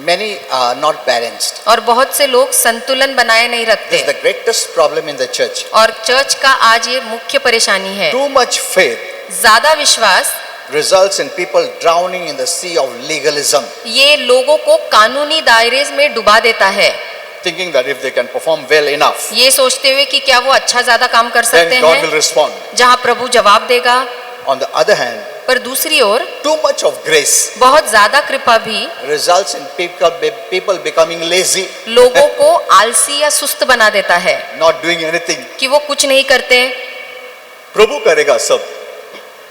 many are not balanced. और बहुत से लोग संतुलन बनाए नहीं This रखते, is the greatest problem in the church. और चर्च का आज ये मुख्य परेशानी है। Too much faith ज्यादा विश्वास results in people drowning in the sea of legalism, ये लोगों को कानूनी दायरे में डुबा देता है, thinking that if they can perform well enough, ये सोचते हुए कि क्या वो अच्छा ज्यादा काम कर सकते then God will हैं respond. जहाँ प्रभु जवाब देगा। On the other hand, पर दूसरी ओर too much of grace बहुत ज्यादा कृपा भी results in people becoming lazy, लोगों को आलसी या सुस्त बना देता है not doing anything. कि वो कुछ नहीं करते। प्रभु करेगा सब,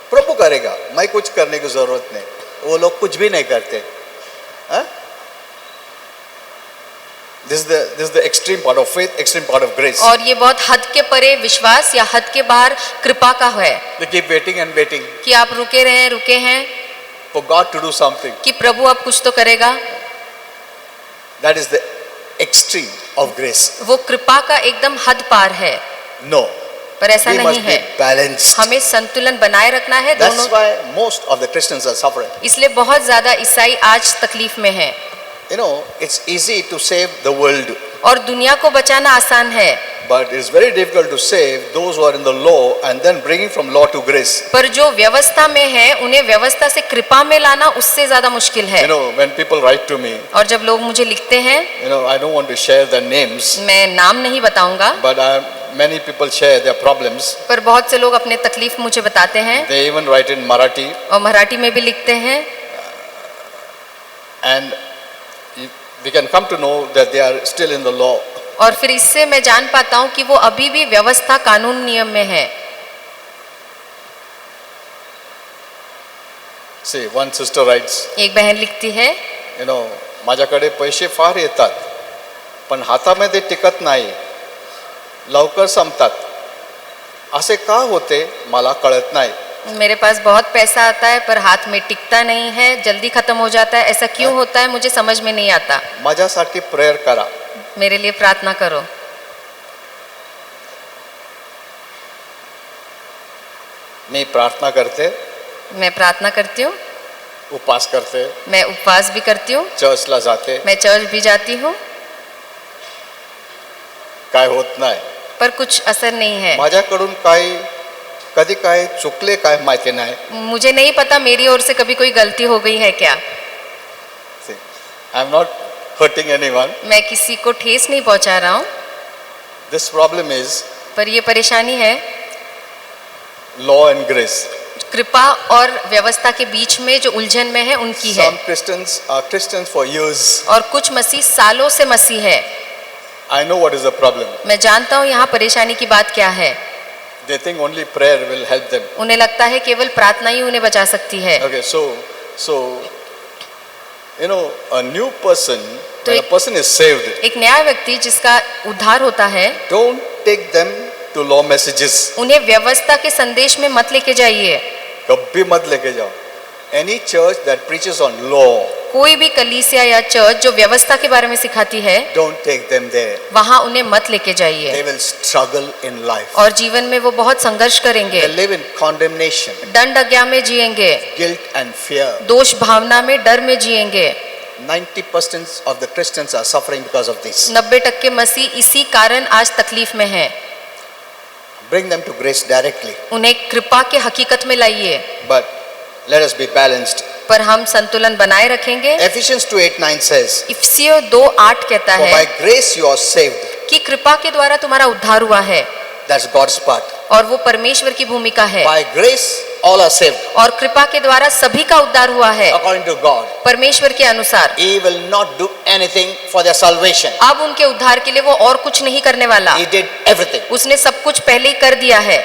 प्रभु करेगा, मैं कुछ करने की जरूरत नहीं। वो लोग कुछ भी नहीं करते। हाँ? This is the extreme part of faith, extreme part of grace. और ये बहुत हद के परे विश्वास या हद के बाहर कृपा का है They keep waiting and waiting कि आप रुके हैं for God to do something. कि प्रभु अब कुछ तो करेगा। That is the extreme of grace. वो कृपा का एकदम हद पार है, No, पर ऐसा we नहीं must be है। balanced. हमें संतुलन बनाए रखना है That's दोनों। why most of the Christians are suffering. इसलिए बहुत ज्यादा ईसाई आज तकलीफ में है। You know, it's easy to save the world, और दुनिया को बचाना आसान है, But it's very difficult to save those who are in the law and then bringing from law to grace. पर जो व्यवस्था में है उन्हें व्यवस्था से कृपा में लाना उससे ज्यादा मुश्किल है। You know, when people write to me, और जब लोग मुझे लिखते हैं, you know, I don't want to share their names, मैं नाम नहीं बताऊंगा, but many people share their problems. पर बहुत से लोग अपने तकलीफ मुझे बताते हैं, They even write in Marathi, और मराठी में भी लिखते हैं, and we can come to know that they are still in the law. और फिर इससे मैं जान पाता हूँ कि वो अभी भी व्यवस्था कानून नियम में है। See, one sister writes, एक बहन लिखती है, you know, माझ्याकडे पैसे फार येतात पण हातामध्ये टिकत नाही, लवकर संपतात, असे का होते मला कळत नाही. मेरे पास बहुत पैसा आता है पर हाथ में टिकता नहीं है, जल्दी खत्म हो जाता है, ऐसा क्यों होता है मुझे समझ में नहीं आता। माझ्यासाठी प्रेयर करा. मेरे लिए प्रार्थना करो। मी प्रार्थना करते, मैं प्रार्थना करती हूँ, उपवास करते, मैं उपवास भी करती हूँ, चर्चला जाते, मैं चर्च भी जाती हूँ, काय होत नाही. पर कुछ असर नहीं है। माझ्याकडून काही कधी काय चुकले काय माहिती नाही. मुझे नहीं पता मेरी ओर से कभी कोई गलती हो गई है क्या। I am not hurting anyone. मैं किसी को ठेस नहीं पहुंचा रहा हूँ, This problem is पर ये परेशानी है law and grace. कृपा और व्यवस्था के बीच में जो उलझन में है उनकी है। Some Christians are Christians for years. और कुछ मसीह सालों से मसीह है। I know what is the problem. मैं जानता हूँ यहाँ परेशानी की बात क्या है। They think only prayer will help them. उन्हें लगता है केवल प्रार्थना ही उन्हें बचा सकती है। Okay, so you know, a new person, तो when a person is saved, एक नया व्यक्ति जिसका उद्धार होता है, don't take them to law messages. उन्हें व्यवस्था के संदेश में मत लेके जाइए। कभी मत लेके जाओ. Any church that preaches on law, कोई भी कलीसिया या चर्च जो व्यवस्था के बारे में सिखाती है, don't take them there. वहाँ उन्हें मत लेके जाइए। They will struggle in life. और जीवन में वो बहुत संघर्ष करेंगे, They live in condemnation, दंड आज्ञा में जिएंगे, guilt and fear. दोष भावना में, डर में जिएंगे। 90% of the Christians are suffering because of this. 90% मसीह इसी कारण आज तकलीफ में है। Bring them to grace directly. उन्हें कृपा के हकीकत में लाइए, But let us be balanced. पर हम संतुलन बनाए रखेंगे। Ephesians 2:8-9 says, इफिसियों 2:8 कहता for by है grace you are saved. कि कृपा के द्वारा तुम्हारा उद्धार हुआ है, That's God's part. और वो परमेश्वर की भूमिका है। By grace all are saved. और कृपा के द्वारा सभी का उद्धार हुआ है According to God, परमेश्वर के अनुसार। He will not do anything for their salvation. अब उनके उद्धार के लिए वो और कुछ नहीं करने वाला, He did everything. उसने सब कुछ पहले ही कर दिया है।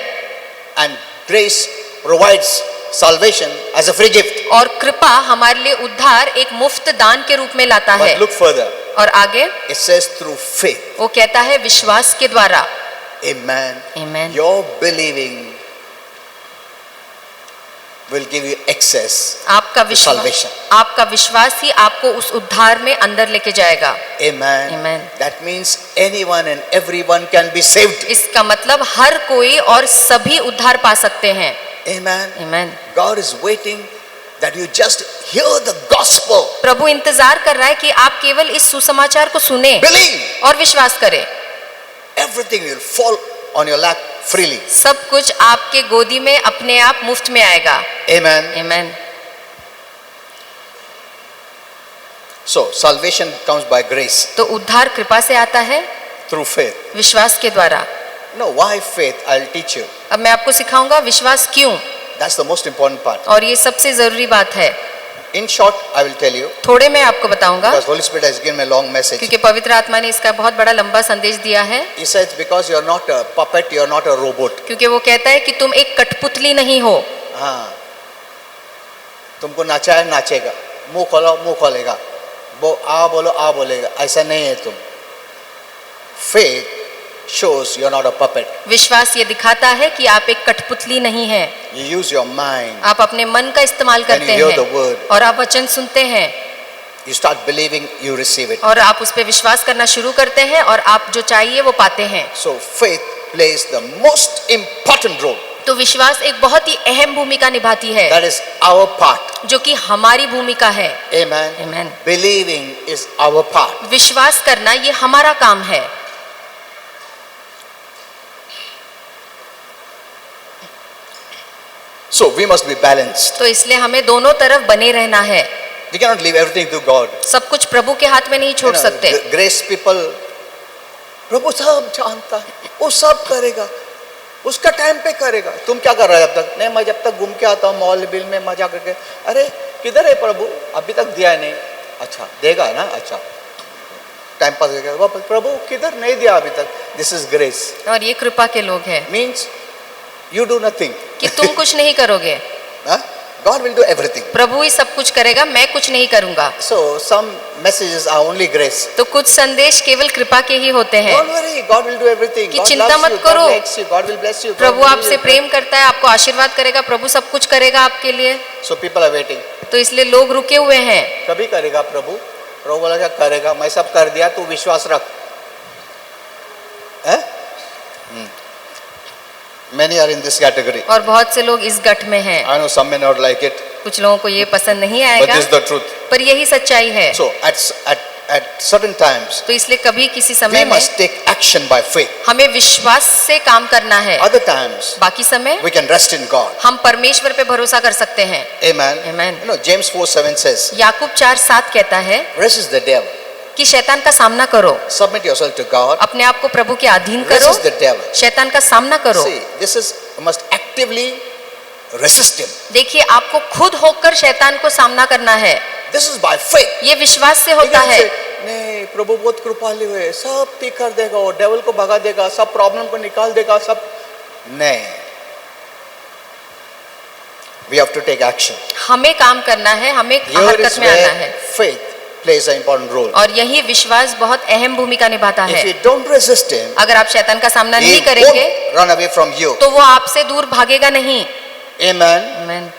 And grace provides salvation as a free gift. और कृपा हमारे लिए उद्धार एक मुफ्त दान के रूप में लाता है। But look further. और आगे It says through faith. वो कहता है विश्वास के द्वारा। Amen. Amen. Your believing will give you access आपका to विश्वास, salvation. आपका विश्वास ही आपको उस उद्धार में अंदर लेके जाएगा। Amen. Amen. That means anyone and everyone can be saved. इसका मतलब हर कोई और सभी उद्धार पा सकते हैं। Amen. Amen. God is waiting that you just hear the gospel. प्रभु इंतजार कर रहा है कि आप केवल इस सुसमाचार को सुने Believe. और विश्वास करें। Everything will fall on your lap freely. सब कुछ आपके गोदी में अपने आप मुफ्त में आएगा। Amen. Amen. So salvation comes by grace तो उद्धार कृपा से आता है, through faith. विश्वास के द्वारा। No, why faith? I'll teach you. अब मैं आपको सिखाऊंगा विश्वास क्यों, That's the most important part. और ये सबसे जरूरी बात है। In short, I will tell you थोड़े मैं आपको बताऊंगा, because Holy Spirit has given me a long message. क्योंकि पवित्र आत्मा ने इसका बहुत बड़ा लंबा संदेश दिया है। He says because you are not a puppet, you are not a robot. क्योंकि वो कहता है कि तुम एक कठपुतली नहीं हो। हाँ, तुमको नाचाया नाचेगा, मुंह खोलो मुंह खोलेगा, वो आ बोलो आ बोलेगा, ऐसा नहीं है तुम. Faith shows you are not a puppet. विश्वास ये दिखाता है कि आप एक कठपुतली नहीं है। You use your mind. आप अपने मन का इस्तेमाल करते When you hear the हैं word. और आप वचन सुनते हैं You start believing, you receive it. और आप उस पर विश्वास करना शुरू करते हैं और आप जो चाहिए वो पाते हैं। So faith plays the most important role. तो विश्वास एक बहुत ही अहम भूमिका निभाती है, That is our part. जो कि हमारी भूमिका है। Amen. Amen. Believing is our part. विश्वास करना ये हमारा काम है। So we must be balanced. तो इसलिए हमें दोनों तरफ बने रहना है. We cannot leave everything to God. सब कुछ प्रभु के हाथ में नहीं छोड़ सकते. Grace people, प्रभु सब जानता है, वो सब करेगा, उसका टाइम पे करेगा. तुम क्या कर रहे हो जब तक? नहीं, मैं जब तक घूम के आता हूँ मॉल बिल में मजा करके. अरे किधर है प्रभु? अभी तक दिया नहीं. अच्छा देगा ना. अच्छा टाइम पास करेगा वापस. प्रभु किधर? नहीं दिया अभी तक. This is grace. और ये कृपा के लोग हैं. Means you do nothing. कि तुम कुछ नहीं करोगे. God will do everything. प्रभु ही सब कुछ करेगा, मैं कुछ नहीं करूंगा. So some messages are only grace. तो कुछ संदेश केवल कृपा के ही होते हैं. Don't worry, God will do everything. कि God चिंता loves मत you, करो. God likes you, God will bless you. प्रभु आपसे प्रेम करता है, आपको आशीर्वाद करेगा, प्रभु सब कुछ करेगा आपके लिए. So people are waiting. तो इसलिए लोग रुके हुए हैं. कभी करेगा प्रभु? प्रभु बोला क्या करेगा? मैं सब कर दिया, तू विश्वास रख. Many are in this category. और बहुत से लोग इस गठ में हैं. I know some may not like it, कुछ लोगों को ये पसंद नहीं but आएगा, this is the truth. पर यही सच्चाई है. So at certain times, तो इसलिए कभी किसी we समय में must take action by faith. हमें विश्वास से काम करना है. Other times, बाकी समय we can rest in God. हम परमेश्वर पे भरोसा कर सकते हैं. Amen. Amen. You know, James 4:7 says, याकूब 4:7 कहता है resist the devil. कि शैतान का सामना करो. Submit yourself to God. अपने आप को प्रभु के अधीन करो. Resist the devil. शैतान का सामना करो. See, this is you must actively resist him. देखिए, आपको खुद होकर शैतान को सामना करना है. This is by faith. ये विश्वास से होता है. नहीं, प्रभु बहुत कृपालु है, सब ठीक कर देगा, और डेविल को भगा देगा, सब प्रॉब्लम को निकाल देगा, सब नहीं. We have to take action. हमें काम करना है, हमें Here हरकत is में आना where है. faith plays an important role. और यही विश्वास बहुत अहम भूमिका निभाता If है. you don't resist him, अगर आप शैतान का सामना he नहीं करेंगे won't run away from you. तो वो आपसे दूर भागेगा नहीं. Amen. Amen.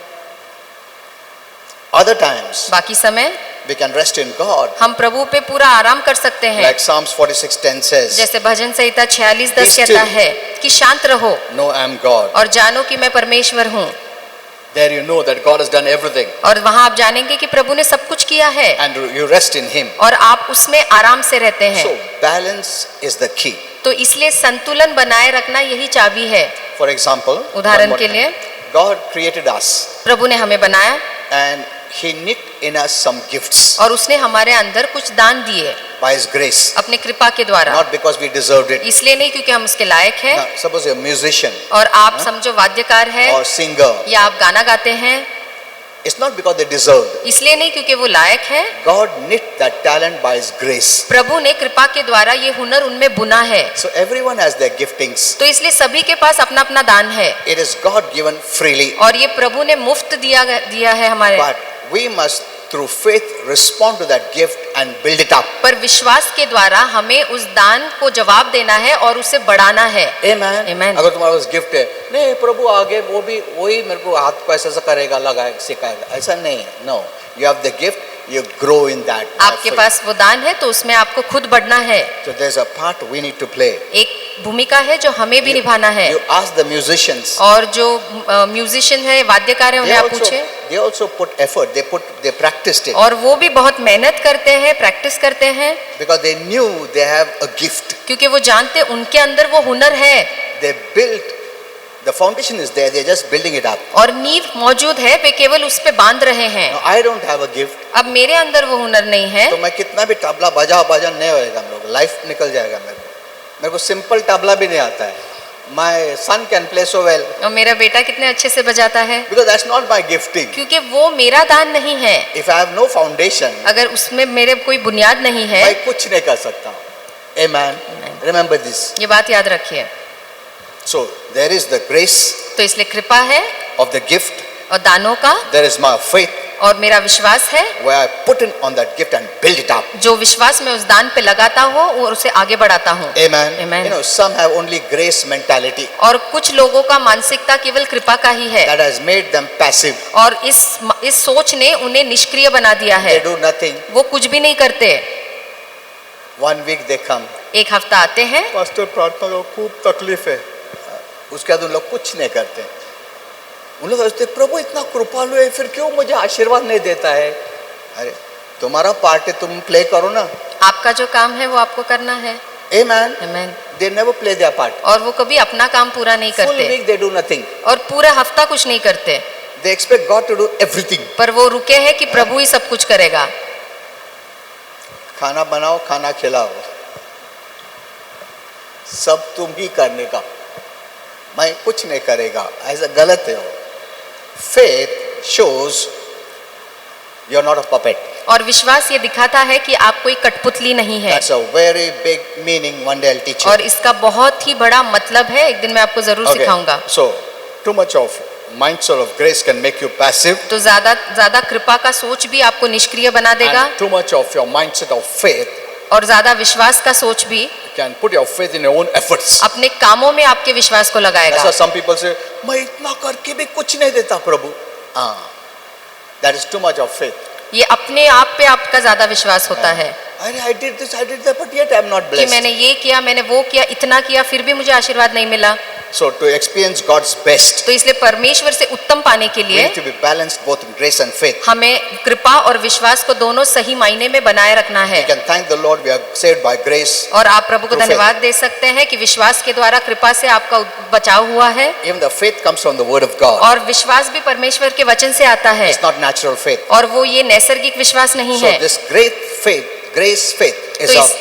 Other times, बाकी समय we can rest in God. हम प्रभु पे पूरा आराम कर सकते हैं. Like Psalms 46:10 says, जैसे भजन संहिता 46:10 Be still. कहता है कि शांत रहो "No, I am God." और जानो कि मैं परमेश्वर हूँ. There you know that God has done everything, और वहाँ आप जानेंगे कि प्रभु ने सब कुछ किया है and you rest in Him. और आप उसमें आराम से रहते हैं. So balance is the key. तो इसलिए संतुलन बनाए रखना यही चाबी है. For example, उदाहरण one more के time. लिए God created us, प्रभु ने हमें बनाया and He knit in us some gifts और उसने हमारे अंदर कुछ दान दिए by His grace, अपने कृपा के द्वारा. not because we deserved it. इसलिए नहीं क्योंकि हम उसके लायक हैं. Now, suppose you're a musician और आप समझो वाद्यकार है or singer, या आप गाना गाते हैं, it's not because they deserved. इसलिए नहीं क्योंकि वो लायक है. God knit that talent by His grace. प्रभु ने कृपा के द्वारा ये हुनर उनमें बुना है. So everyone has their giftings. तो इसलिए सभी के पास अपना अपना दान है It is God given freely, और ये प्रभु ने मुफ्त दिया है हमारे. but we must through faith respond to that gift and build it up. पर विश्वास के द्वारा हमें उस दान को जवाब देना है और उसे बढ़ाना है. Amen. Amen. अगर तुम्हारे पास गिफ्ट है, नहीं प्रभु आगे वो भी वही मेरे को हाथ को ऐसा करेगा, लगाएगा, सिखाएगा, ऐसा नहीं है. No, you have the gift, you grow in that. by आपके faith. पास वो दान है तो उसमें आपको खुद बढ़ना है. So there's a part we need to play. एक भूमिका है जो हमें भी निभाना है. You ask the musicians. और जो म्यूजिशियन है, वाद्यकार है, उन्हें आप पूछे. They also put effort. They practiced it और वो भी बहुत मेहनत करते हैं, प्रैक्टिस करते हैं, because they knew they have a gift. क्योंकि वो जानते उनके अंदर वो हुनर है. They built. The foundation is there. They're just building it up. और नींव मौजूद है, वे केवल उस पे बांध रहे हैं. Now, I don't have a gift. अब मेरे अंदर वो हुनर नहीं है तो मैं कितना भी तबला बजा नहीं होएगा, मेरे को लाइफ निकल जाएगा. मेरे को सिंपल तबला भी नहीं आता है. My son can play so well और मेरा बेटा कितने अच्छे से बजाता है, because that's not my gifting. क्योंकि वो मेरा दान नहीं है. If I have no foundation, अगर उसमें मेरे कोई बुनियाद नहीं है. मैं कुछ नहीं कर सकता हूँ. Amen. Remember this. ये बात याद रखिए. So there is the grace तो इसलिए कृपा है of the gift. और दानों का, There is my faith और मेरा विश्वास है where I put in on that gift and build it up. जो विश्वास में उस दान पे लगाता हूँ और उसे आगे बढ़ाता हूँ. Amen. Amen. You know, some have only grace mentality और कुछ लोगों का मानसिकता केवल कृपा का ही है that has made them passive. और इस सोच ने उन्हें निष्क्रिय बना दिया है. They do nothing. वो कुछ भी नहीं करते. 1 week they come. एक हफ्ता आते हैं, पास्टर प्रार्थना को खूब तकलीफ है, उसके बाद उन लोग कुछ नहीं करते. उन लोग सोचते प्रभु इतना कृपालु है, फिर क्यों मुझे आशीर्वाद नहीं देता है. अरे तुम्हारा पार्ट है, तुम प्ले करो ना. आपका जो काम है वो आपको करना है. Amen. Amen. They never play their part. और वो कभी अपना काम पूरा नहीं Full करते week they do nothing. और पूरा हफ्ता कुछ नहीं करते, They expect God to do everything. पर वो रुके हैं कि प्रभु ही सब कुछ करेगा। खाना बनाओ, खाना खिलाओ, सब तुम ही करने का, मैं कुछ नहीं करेगा, ऐसा गलत है। Faith shows you are not a puppet. और विश्वास ये दिखाता है कि आप कोई कठपुतली नहीं है। That's a very big meaning. One day I'll teach you. और इसका बहुत ही बड़ा मतलब है, एक दिन मैं आपको जरूर सिखाऊंगा। So too much of mindset of grace can make you passive. तो ज्यादा कृपा का सोच भी आपको निष्क्रिय बना देगा, And too much of your mindset of faith और ज्यादा विश्वास का सोच भी can put your faith in your own efforts. अपने कामों में आपके विश्वास को That's लगाएगा। why some people say, मैं इतना करके भी कुछ नहीं देता प्रभु। That is too much of faith. ये अपने आप पे आपका ज्यादा विश्वास होता है अरे I did this, I did that, but yet I am not कि blessed. मैंने ये किया, मैंने वो किया, इतना किया, फिर भी मुझे आशीर्वाद नहीं मिला। So to experience God's best, तो इसलिए परमेश्वर से उत्तम पाने के we लिए need to be balanced both in grace and faith. हमें कृपा और विश्वास को दोनों सही मायने में बनाए रखना है। We can thank the Lord, we are saved by grace. और आप प्रभु को Through धन्यवाद दे सकते हैं कि विश्वास के द्वारा कृपा से आपका बचाव हुआ है। Even the faith comes from the word of God. और विश्वास भी परमेश्वर के वचन से आता है, It's not natural faith. और वो ये नैसर्गिक विश्वास नहीं So है। this great faith, grace faith is तो a इस-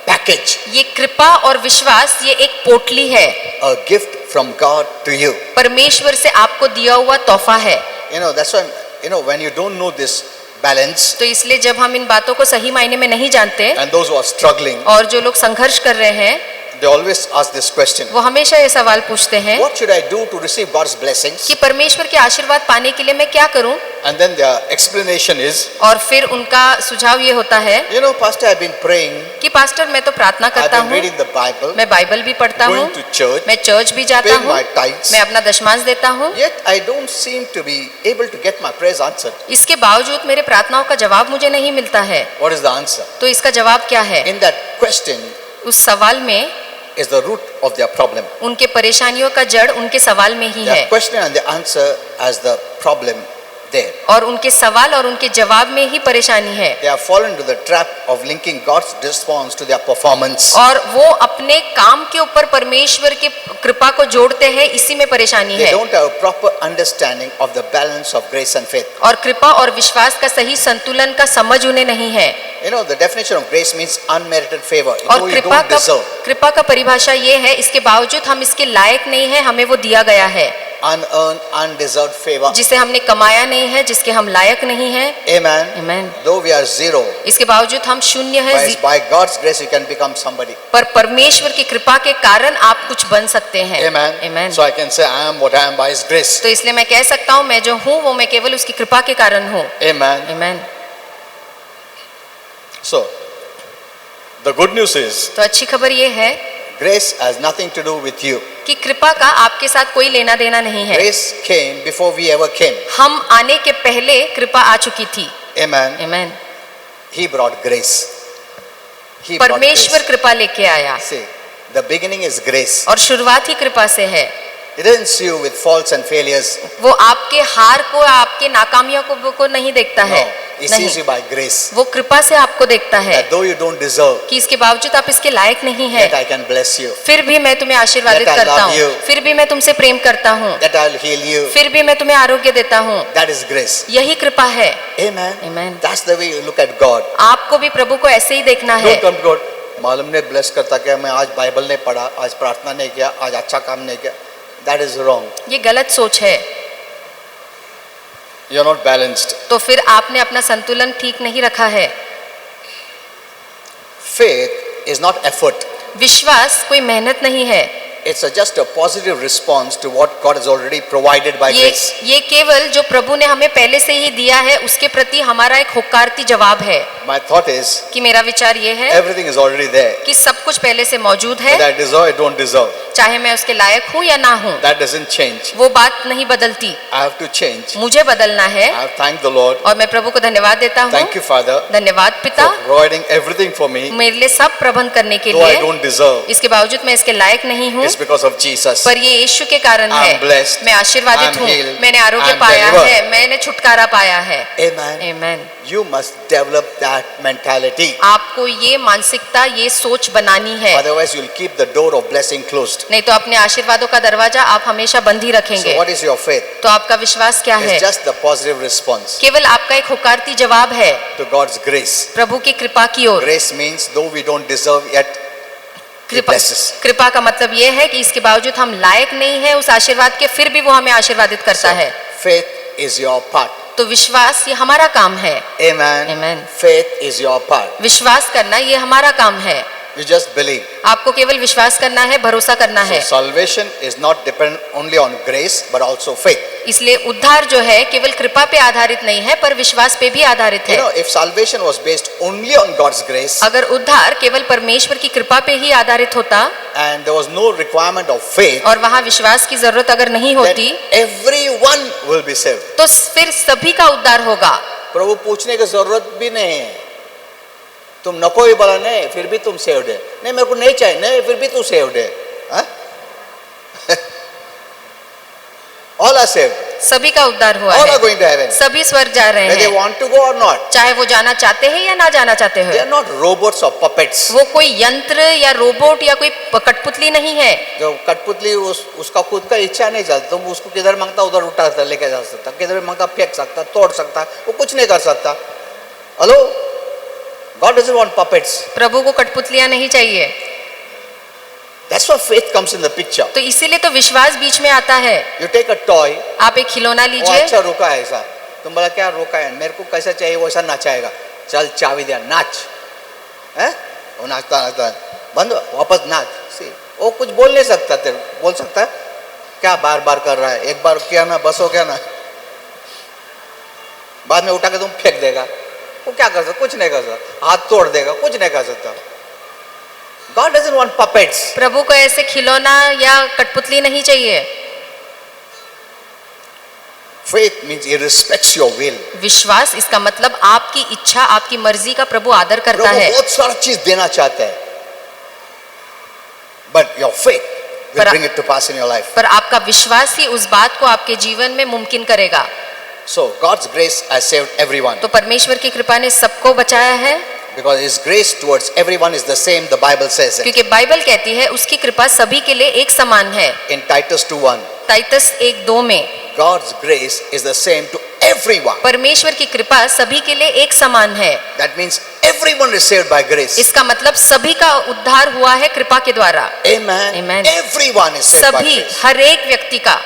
package, ये कृपा और विश्वास ये एक पोटली है, a gift from God to you. परमेश्वर से आपको दिया हुआ तोहफा है। You know, that's why, you know, when you don't know this balance, तो इसलिए जब हम इन बातों को सही मायने में नहीं जानते, and those who are struggling, और जो लोग संघर्ष कर रहे हैं, they always ask this question, वो हमेशा ये सवाल पूछते हैं what should I do to receive God's blessings? कि परमेश्वर के आशीर्वाद पाने के लिए मैं क्या करूं? And then their explanation is, और फिर उनका सुझाव ये होता है you know, Pastor, I've been praying, कि पास्टर मैं तो प्रार्थना I've करता been हूँ, reading the Bible, मैं बाइबल भी पढ़ता हूँ, going to church, मैं चर्च भी जाता paying हूँ, my tithes, मैं अपना दशमांश देता हूँ, yet I don't seem to be able to get my prayers answered. इसके बावजूद मेरे प्रार्थनाओं का जवाब मुझे नहीं मिलता है। What is the answer? तो इसका जवाब क्या है? In that question उस सवाल में is the root of their problem. उनके परेशानियों का जड़ उनके सवाल में ही है, The question and the answer as the problem there. और उनके सवाल और उनके जवाब में ही परेशानी है। They have fallen to the trap of linking God's response to their performance. और वो अपने काम के ऊपर परमेश्वर की कृपा को जोड़ते हैं, इसी में परेशानी They है। don't have a proper understanding of the balance of grace and faith. और कृपा और विश्वास का सही संतुलन का समझ उन्हें नहीं है। You know, the definition of grace means unmerited favor. और Though you don't deserve. कृपा का परिभाषा ये है, इसके बावजूद हम इसके लायक नहीं है, हमें वो दिया गया है, Unearned, undeserved favor. जिसे हमने कमाया नहीं है, जिसके हम लायक नहीं है। Amen. आमीन। Though we are zero, इसके बावजूद हम शून्य है, by God's grace you can become somebody. पर परमेश्वर की कृपा के कारण आप कुछ बन सकते हैं। Amen. आमीन। So I can say I am what I am by His grace. तो इसलिए मैं कह सकता हूँ, मैं जो हूँ वो मैं केवल उसकी कृपा के कारण हूँ। Amen. आमीन। So the good news is तो अच्छी खबर ये है grace has nothing to do with you. कि कृपा का आपके साथ कोई लेना देना नहीं है। Grace came before we ever came. हम आने के पहले कृपा आ चुकी थी। Amen. आमीन। He brought grace. He brought परमेश्वर grace. कृपा लेके आया, See, the beginning is grace. और शुरुआत ही कृपा से है। It doesn't see you with faults and failures. वो आपके हार को, आपके नाकामियों को नहीं देखता है। No, He नहीं, sees you by grace. वो कृपा से आपको देखता है That though you don't deserve, कि इसके बावजूद आप इसके लायक नहीं है, that I can bless you, फिर भी मैं तुम्हें आशीर्वादित That I करता love you. हूँ, फिर भी मैं तुमसे प्रेम करता हूँ, that I'll heal you. फिर भी मैं तुम्हें आरोग्य देता हूँ। That is grace. यही कृपा है। Amen. Amen. That's the way you look at God. आपको भी प्रभु को ऐसे ही देखना है। Don't come to God. मालूम ने ब्लेस करता क्या, मैं आज बाइबल नहीं पढ़ा, आज प्रार्थना नहीं किया, आज अच्छा काम नहीं किया. That is wrong. ये गलत सोच है। You're not balanced. तो फिर आपने अपना संतुलन ठीक नहीं रखा है। Faith is not effort. विश्वास कोई मेहनत नहीं है, It's just a positive response to what God has already provided by grace. ये केवल जो प्रभु ने हमें पहले से ही दिया है उसके प्रति हमारा एक होकारती जवाब है। My thought is, कि मेरा विचार ये है everything is already there. कि सब कुछ पहले से मौजूद है, Whether I deserve, I don't deserve. चाहे मैं उसके लायक हूँ या ना हूँ, That doesn't change. वो बात नहीं बदलती। I have to change. मुझे बदलना है, I have thanked the Lord. और मैं प्रभु को धन्यवाद देता हूँ। Thank you, Father, धन्यवाद पिता, for providing everything for me. मेरे लिए सब प्रबंध करने के Though I लिए। don't deserve, इसके बावजूद मैं इसके लायक नहीं हूँ, it's because of Jesus. पर ये यीशु के कारण I है। am blessed. मैं आशीर्वादित I am हूँ, healed. मैंने आरोग्य I am पाया delivered. है, मैंने छुटकारा पाया है। Amen. आमीन। You must develop that that mentality. आपको ये मानसिकता, ये सोच बनानी है, Otherwise, you'll keep the door of blessing closed. नहीं तो अपने आशीर्वादों का दरवाजा आप हमेशा बंद ही So, रखेंगे। what is your faith? तो आपका विश्वास क्या है? It's just the positive response केवल आपका एक हुकारती जवाब है to God's grace. प्रभु की कृपा की ओर। Grace means though we don't deserve yet, He कृपा blesses. कृपा का मतलब ये है कि इसके बावजूद हम लायक नहीं है उस आशीर्वाद के, फिर भी वो हमें आशीर्वादित करता है। Faith is your part. तो विश्वास ये हमारा काम है। Amen. Amen. Faith is your part. विश्वास करना ये हमारा काम है। You just believe. आपको केवल विश्वास करना है, भरोसा करना So है। salvation is not dependent only on grace but also faith. इसलिए उद्धार जो है केवल कृपा पे आधारित नहीं है पर विश्वास पे भी आधारित You है। know, if salvation was based only on God's grace अगर उद्धार केवल परमेश्वर की कृपा पे ही आधारित होता and there was no requirement of faith, और वहाँ विश्वास की जरूरत अगर नहीं then होती everyone will be saved. तो फिर सभी का उद्धार होगा। प्रभु पूछने की जरूरत भी नहीं है, तुम नको ही बोला नहीं फिर भी तुम सेव्ड है, नहीं मेरे को नहीं चाहिए, नहीं फिर भी तू सेव्ड है, हाँ? All are saved. सभी का उद्धार हुआ All है, are going to heaven. सभी स्वर्ग जा रहे Whether they हैं, want to go or not. चाहे वो जाना चाहते हैं या ना जाना चाहते They हैं। are not robots or puppets. वो कोई यंत्र या रोबोट या कोई कठपुतली नहीं है। जो कठपुतली उसका खुद का इच्छा नहीं चलता, तुम उसको किधर मांगता उधर उठा सकता, लेके जा सकता, किधर मांगता फेंक सकता, तोड़ सकता, वो कुछ नहीं कर सकता। Hello, God doesn't want puppets. प्रभु को कठपुतलियां नहीं चाहिए। That's why faith comes in the picture. तो इसीलिए तो विश्वास बीच में आता है। You take a toy, आप एक खिलौना वो लीजिए, अच्छा रुका है ऐसा, तुम बोला क्या रुका है, मेरे को कैसा चाहिए वैसा नाचाएगा, चल चाबी दिया नाच, है वो नाचता नाचता बंद वापस नाच। See, वो कुछ बोल नहीं सकता, तेरे बोल सकता है क्या बार बार कर रहा है, एक बार किया ना बस हो गया ना, बाद में उठा के तुम फेंक देगा, वो क्या कर सकता, कुछ नहीं कर सकता, हाथ तोड़ देगा, कुछ नहीं कर सकता। God doesn't want puppets. प्रभु को ऐसे खिलौना या कठपुतली नहीं चाहिए। Faith means He respects your will. विश्वास इसका मतलब आपकी इच्छा, आपकी मर्जी का प्रभु आदर करता प्रभु है। बहुत सारा चीज देना चाहता है, but your faith will पर- bring it to pass in your life. पर आपका विश्वास ही उस बात को आपके जीवन में मुमकिन करेगा। So God's grace has saved everyone तो परमेश्वर की कृपा ने सबको बचाया है, because His grace towards everyone is the same. The Bible says it क्योंकि बाइबल कहती है उसकी कृपा सभी के लिए एक समान है। in Titus 2:1. ताइतस 1:2 में God's grace is the same to everyone. परमेश्वर की कृपा सभी के लिए एक समान है। That means everyone is saved by grace. इसका मतलब सभी का उद्धार हुआ है कृपा के द्वारा। Amen. Amen. Everyone is saved by सभी, grace. हर एक व्यक्ति का।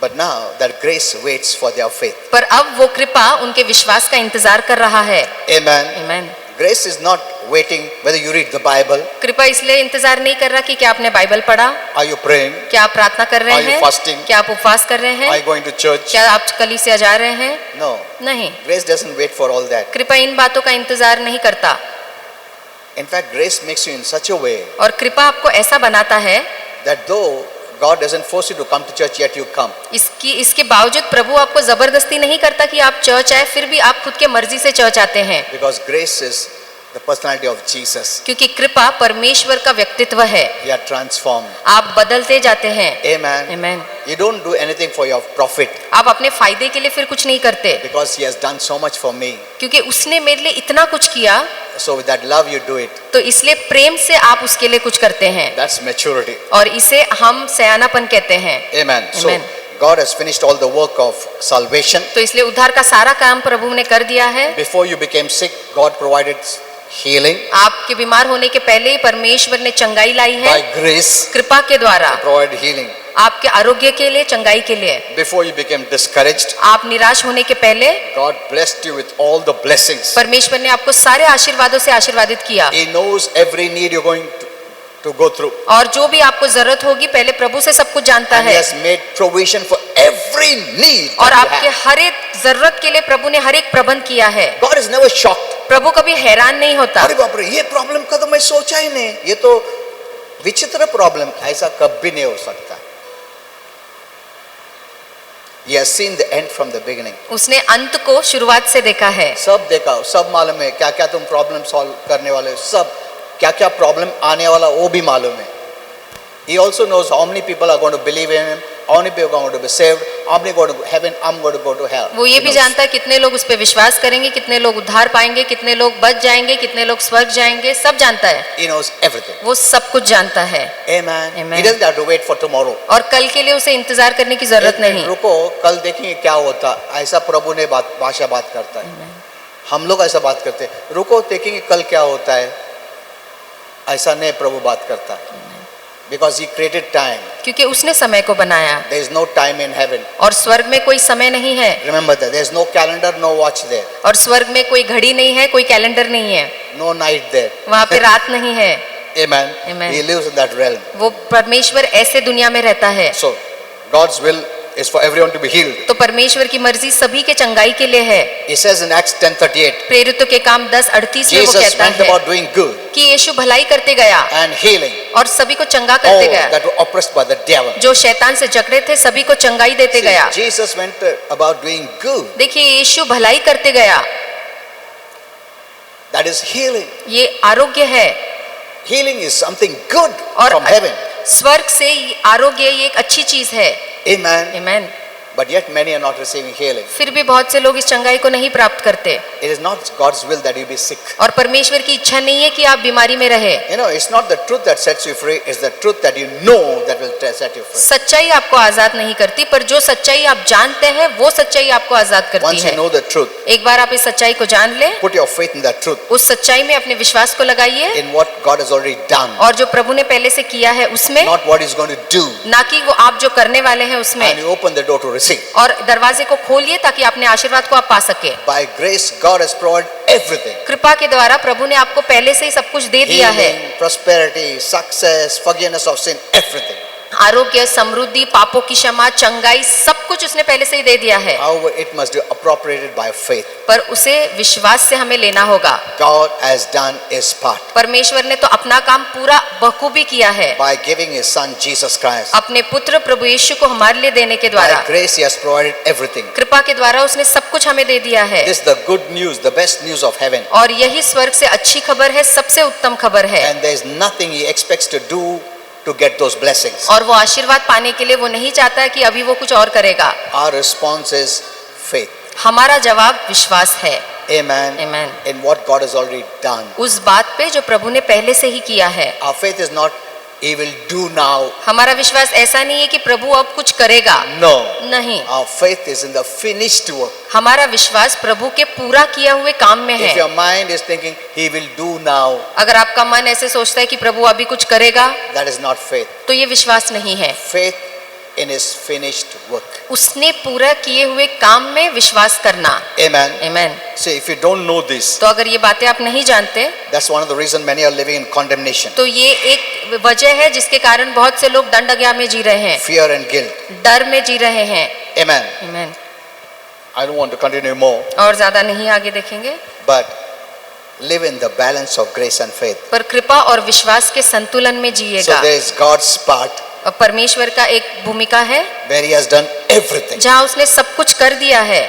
But now that grace waits for their faith. पर अब वो कृपा उनके विश्वास का इंतजार कर रहा है। Amen. आमीन। Grace is not waiting whether you read the Bible. कृपा इसलिए इंतजार नहीं कर रहा कि क्या आपने बाइबल पढ़ा, Are you praying? क्या आप प्रार्थना कर रहे Are you हैं, fasting? क्या आप उपवास कर रहे Are you हैं, going to church? क्या आप कलीसिया जा रहे हैं। No. नहीं, Grace doesn't wait for all that. कृपा इन बातों का इंतजार नहीं करता। In fact, grace makes you in such a way और कृपा आपको ऐसा बनाता है, that though God doesn't force you to come to church, yet you come. इसके बावजूद प्रभु आपको जबरदस्ती नहीं करता कि आप चर्च आए, फिर भी आप खुद के मर्जी से चर्च आते हैं। Because grace is the personality of Jesus. क्योंकि कृपा परमेश्वर का व्यक्तित्व है। We are transformed. आप बदलते जाते हैं। Amen. आमीन। You don't do anything for your profit आप अपने फायदे के लिए फिर कुछ नहीं करते, because He has done so much for me. क्योंकि उसने मेरे लिए इतना कुछ किया, So with that love you do it. तो इसलिए प्रेम से आप उसके लिए कुछ करते हैं That's maturity. और इसे हम सयानापन कहते हैं। Amen. So Amen. God has finished all the work of salvation. तो इसलिए उद्धार का सारा काम प्रभु ने कर दिया है। Before you became sick, God provided healing. आपके बीमार होने के पहले ही परमेश्वर ने चंगाई लाई है। By grace, कृपा के द्वारा provided healing. आपके आरोग्य के लिए, चंगाई के लिए। Before you became discouraged, आप निराश होने के पहले God blessed you with all the blessings. परमेश्वर ने आपको सारे आशीर्वादों से आशीर्वादित किया। He knows every need you're going to go through. और जो भी आपको जरूरत होगी पहले प्रभु से सब कुछ जानता And He है। has made provision for every need और that you आपके have. हर एक जरूरत के लिए प्रभु ने हर एक प्रबंध किया है। God is never shocked. प्रभु कभी हैरान नहीं होता। अरे बाप रे, ये प्रॉब्लम का तो मैं सोचा ही नहीं, ये तो विचित्र प्रॉब्लम, ऐसा कभी नहीं हो सकता। He has seen the end from the beginning. उसने अंत को शुरुआत से देखा है। सब देखा, सब मालूम है क्या क्या तुम प्रॉब्लम सॉल्व करने वाले हो, सब क्या क्या प्रॉब्लम आने वाला वो भी मालूम है। He also knows how many people are going to believe in Him, how many people are going to be saved, how many going to go to heaven, I'm going to go to hell. वो ये He भी knows. जानता है कितने लोग उस पर विश्वास करेंगे, कितने लोग उद्धार पाएंगे, कितने लोग बच जाएंगे, कितने लोग स्वर्ग जाएंगे, सब जानता है। He knows everything. वो सब कुछ जानता है। Amen. Amen. He doesn't have to wait for tomorrow. और कल के लिए उसे इंतजार करने की जरूरत एक मिनट नहीं। रुको, कल देखेंगे क्या होता। ऐसा प्रभु ने भाषा बात करता है। हम लोग ऐसा बात करते हैं, रुको देखेंगे कल क्या होता है। ऐसा नहीं प्रभु बात करता है। Because he created time. क्योंकि उसने समय को बनाया There is no time in heaven. और स्वर्ग में कोई समय नहीं है। Remember that. There is no calendar, no watch there. और स्वर्ग में कोई घड़ी नहीं है, कोई कैलेंडर नहीं है, No night there. वहाँ पे रात नहीं है। Amen. Amen. He lives in that realm. वो परमेश्वर ऐसे दुनिया में रहता है। So, God's will is for everyone to be healed. तो परमेश्वर की मर्जी सभी के चंगाई के लिए है। He says in Acts 10:38, प्रेरितों के काम 10:38 में वो Jesus कहता went है about doing good कि यीशु भलाई करते गया and healing और सभी को चंगा all करते गया। that were oppressed by the devil. जो शैतान से जकड़े थे सभी को चंगाई देते See, गया। Jesus went about doing good. देखिए यीशु भलाई करते गया, That is healing. ये आरोग्य है। Healing is something good और from heaven. स्वर्ग से ये आरोग्य ये एक अच्छी चीज है। Amen. आमीन। But yet many are not receiving healing. फिर भी बहुत से लोग इस चंगाई को नहीं प्राप्त करते It is not God's will that you be sick. और परमेश्वर की इच्छा नहीं है कि आप बीमारी में रहे। You know, it's not the truth that sets you free, it's the truth that you know that will set you free. सच्चाई आपको आजाद नहीं करती, पर जो सच्चाई आप जानते हैं वो सच्चाई आपको आजाद करती Once you है। know the truth, एक बार आप इस सच्चाई को जान ले, put your faith in that truth, उस सच्चाई में अपने विश्वास को लगाइए in what God has already done, और जो प्रभु ने पहले से किया है उसमें, not what He's going to do, ना कि वो आप जो करने वाले हैं उसमें। and you open the door to receive. और दरवाजे को खोलिए ताकि अपने आशीर्वाद को आप पा सके। By grace, God has provided everything. कृपा के द्वारा प्रभु ने आपको पहले से ही सब कुछ दे दिया है। Healing, prosperity, success, forgiveness of sin, everything. आरोग्य, समृद्धि, पापों की क्षमा, चंगाई, सब कुछ उसने पहले से ही दे दिया है। However, it must be appropriated by faith. पर उसे विश्वास से हमें लेना होगा। God has done His part परमेश्वर ने तो अपना काम पूरा बखूबी किया है by giving His Son Jesus Christ. अपने पुत्र प्रभु यीशु को हमारे लिए देने के द्वारा। By grace, He has provided everything. कृपा के द्वारा उसने सब कुछ हमें दे दिया है। This is the good news, the best news of heaven. और यही स्वर्ग से अच्छी खबर है, सबसे उत्तम खबर है। And there is nothing He expects to do to get those blessings. और वो आशीर्वाद पाने के लिए वो नहीं चाहता है कि अभी वो कुछ और करेगा। Our response is faith. हमारा जवाब विश्वास है। Amen. Amen. In what God has already done. उस बात पे जो प्रभु ने पहले से ही किया है। Our faith is not He will do now. हमारा विश्वास ऐसा नहीं है कि प्रभु अब कुछ करेगा। No. नहीं, Our faith is in the finished work. हमारा विश्वास प्रभु के पूरा किया हुए काम में If है। your mind is thinking He will do now, अगर आपका मन ऐसे सोचता है कि प्रभु अभी कुछ करेगा, that is not faith. तो ये विश्वास नहीं है। Faith in His finished work. उसने पूरा किए हुए काम में विश्वास करना। Amen. आमीन। See, if you don't know this, तो अगर ये बातें आप नहीं जानते, that's one of the reasons many are living in condemnation, तो ये एक वजह है जिसके कारण बहुत से लोग दंड अज्ञा में जी रहे हैं, fear and guilt. डर में जी रहे हैं। Amen. आमीन। I don't want to continue more, और ज्यादा नहीं आगे देखेंगे, but live in the balance of grace and faith. पर कृपा और विश्वास के संतुलन में So जिएगा। there is God's part और परमेश्वर का एक भूमिका है where He has done everything. जहाँ उसने सब कुछ कर दिया है।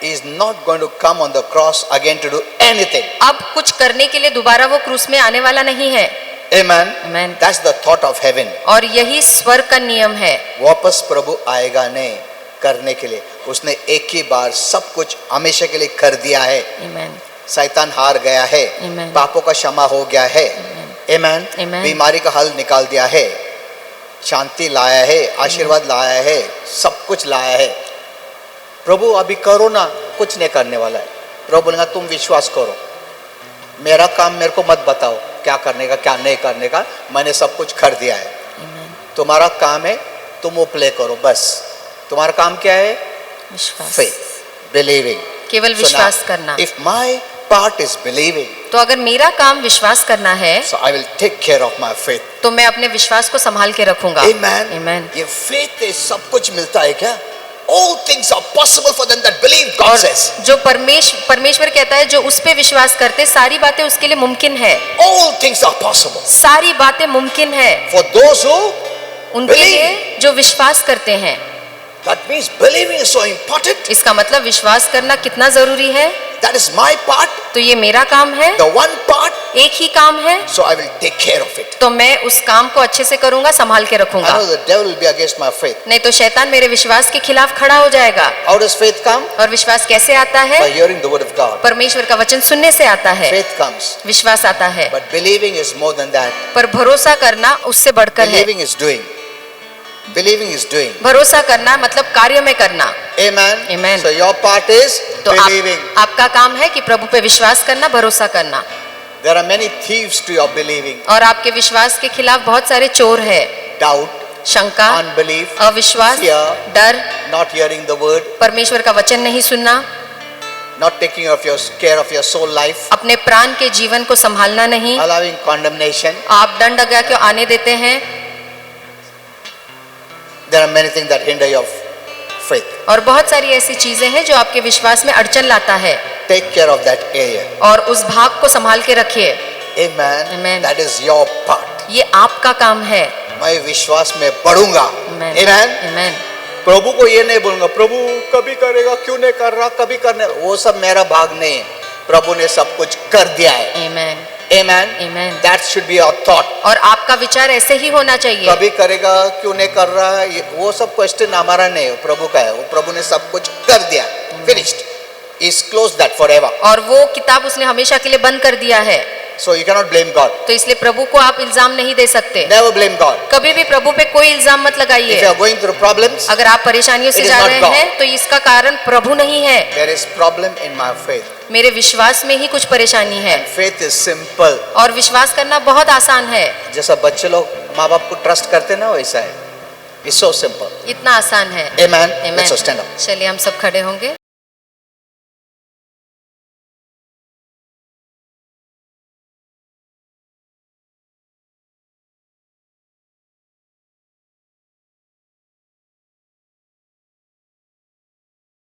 He is not going to come on the cross again to do anything. अब कुछ करने के लिए दोबारा वो क्रूस में आने वाला नहीं है। Amen. Amen. That's the thought of heaven. और यही स्वर्ग का नियम है। वापस प्रभु आएगा नहीं करने के लिए, उसने एक ही बार सब कुछ हमेशा के लिए कर दिया है। आमीन। शैतान हार गया है, Amen. पापों का क्षमा हो गया है। Amen. Amen. बीमारी का हल निकाल दिया है, शांति लाया है, आशीर्वाद लाया है, सब कुछ लाया है। प्रभु अभी करो ना, कुछ नहीं करने वाला है। प्रभु बोलेगा तुम विश्वास करो, मेरा काम मेरे को मत बताओ क्या करने का क्या नहीं करने का, मैंने सब कुछ कर दिया है। आमीन। तुम्हारा काम है तुम वो प्ले करो, बस तुम्हारा काम क्या है? विश्वास, faith, believing. केवल So विश्वास now, करना। if my part is believing, तो अगर मेरा काम विश्वास करना है, so I will take care of my faith. तो मैं अपने विश्वास को संभाल के रखूंगा। Amen. Amen. ये faith से सब कुछ मिलता है क्या? All things are possible for them that believe, God और says. जो परमेश्वर कहता है जो उस पे विश्वास करते, सारी बातें उसके लिए मुमकिन है। All things are possible सारी बातें मुमकिन है for those who उनके believe. लिए जो विश्वास करते हैं। That means believing is so important. इसका मतलब विश्वास करना कितना जरूरी है। That is my part. तो ये मेरा काम है। The one part एक ही काम है, so I will take care of it. तो मैं उस काम को अच्छे से करूंगा, संभाल के I रखूंगा। know the devil will be against my faith. नहीं तो शैतान मेरे विश्वास के खिलाफ खड़ा हो जाएगा। How does faith come? और विश्वास कैसे आता है? By hearing the word of God. परमेश्वर का वचन सुनने से आता है, Faith comes. विश्वास आता है। But believing is more than that. पर भरोसा करना उससे बढ़कर है। Believing is doing. Believing is doing. भरोसा करना मतलब कार्य में करना। Amen. Amen. So your part is तो believing. आपका काम है कि प्रभु पे विश्वास करना, भरोसा करना। There are many thieves to your believing. और आपके विश्वास के खिलाफ बहुत सारे चोर है। Doubt, शंका, unbelief, अविश्वास, fear, डर, not hearing the word, परमेश्वर का वचन नहीं सुनना, not taking of your care of your soul life, अपने प्राण के जीवन को संभालना नहीं, allowing condemnation. आप दंड आज्ञा क्यों आने देते हैं। There are many things that hinder your faith. और बहुत सारी ऐसी चीजें हैं जो आपके विश्वास में अड़चन लाता है। Take care of that area. और उस भाग को संभाल के रखिए। Amen. Amen. That is your part. ये आपका काम है। मैं विश्वास में बढ़ूंगा। Amen. Amen. Amen. प्रभु को ये नहीं बोलूंगा प्रभु कभी करेगा, क्यों नहीं कर रहा, कभी करने, वो सब मेरा भाग नहीं है। प्रभु ने सब कुछ कर दिया है। Amen. Amen. Amen. That should be our thought. और आपका विचार ऐसे ही होना चाहिए। कभी करेगा, क्यों नहीं कर रहा है, वो सब क्वेश्चन हमारा नहीं है, वो प्रभु का है। वो प्रभु ने सब कुछ कर दिया, finished. He's closed that forever. और वो किताब उसने हमेशा के लिए बंद कर दिया है। So you cannot blame God. तो इसलिए प्रभु को आप इल्जाम नहीं दे सकते। Never blame God. कभी भी प्रभु पे कोई इल्जाम मत If you लगाइए। are going through problems, अगर आप परेशानियों से It is जा not रहे God. हैं तो इसका कारण प्रभु नहीं है, there is problem in my faith. मेरे विश्वास में ही कुछ परेशानी है। Faith is simple. और विश्वास करना बहुत आसान है। जैसा बच्चे लोग माँ बाप को ट्रस्ट करते ना, वैसा है। It's so simple. इतना आसान है। Amen. Amen. Let's all stand up. चलिए हम सब खड़े होंगे।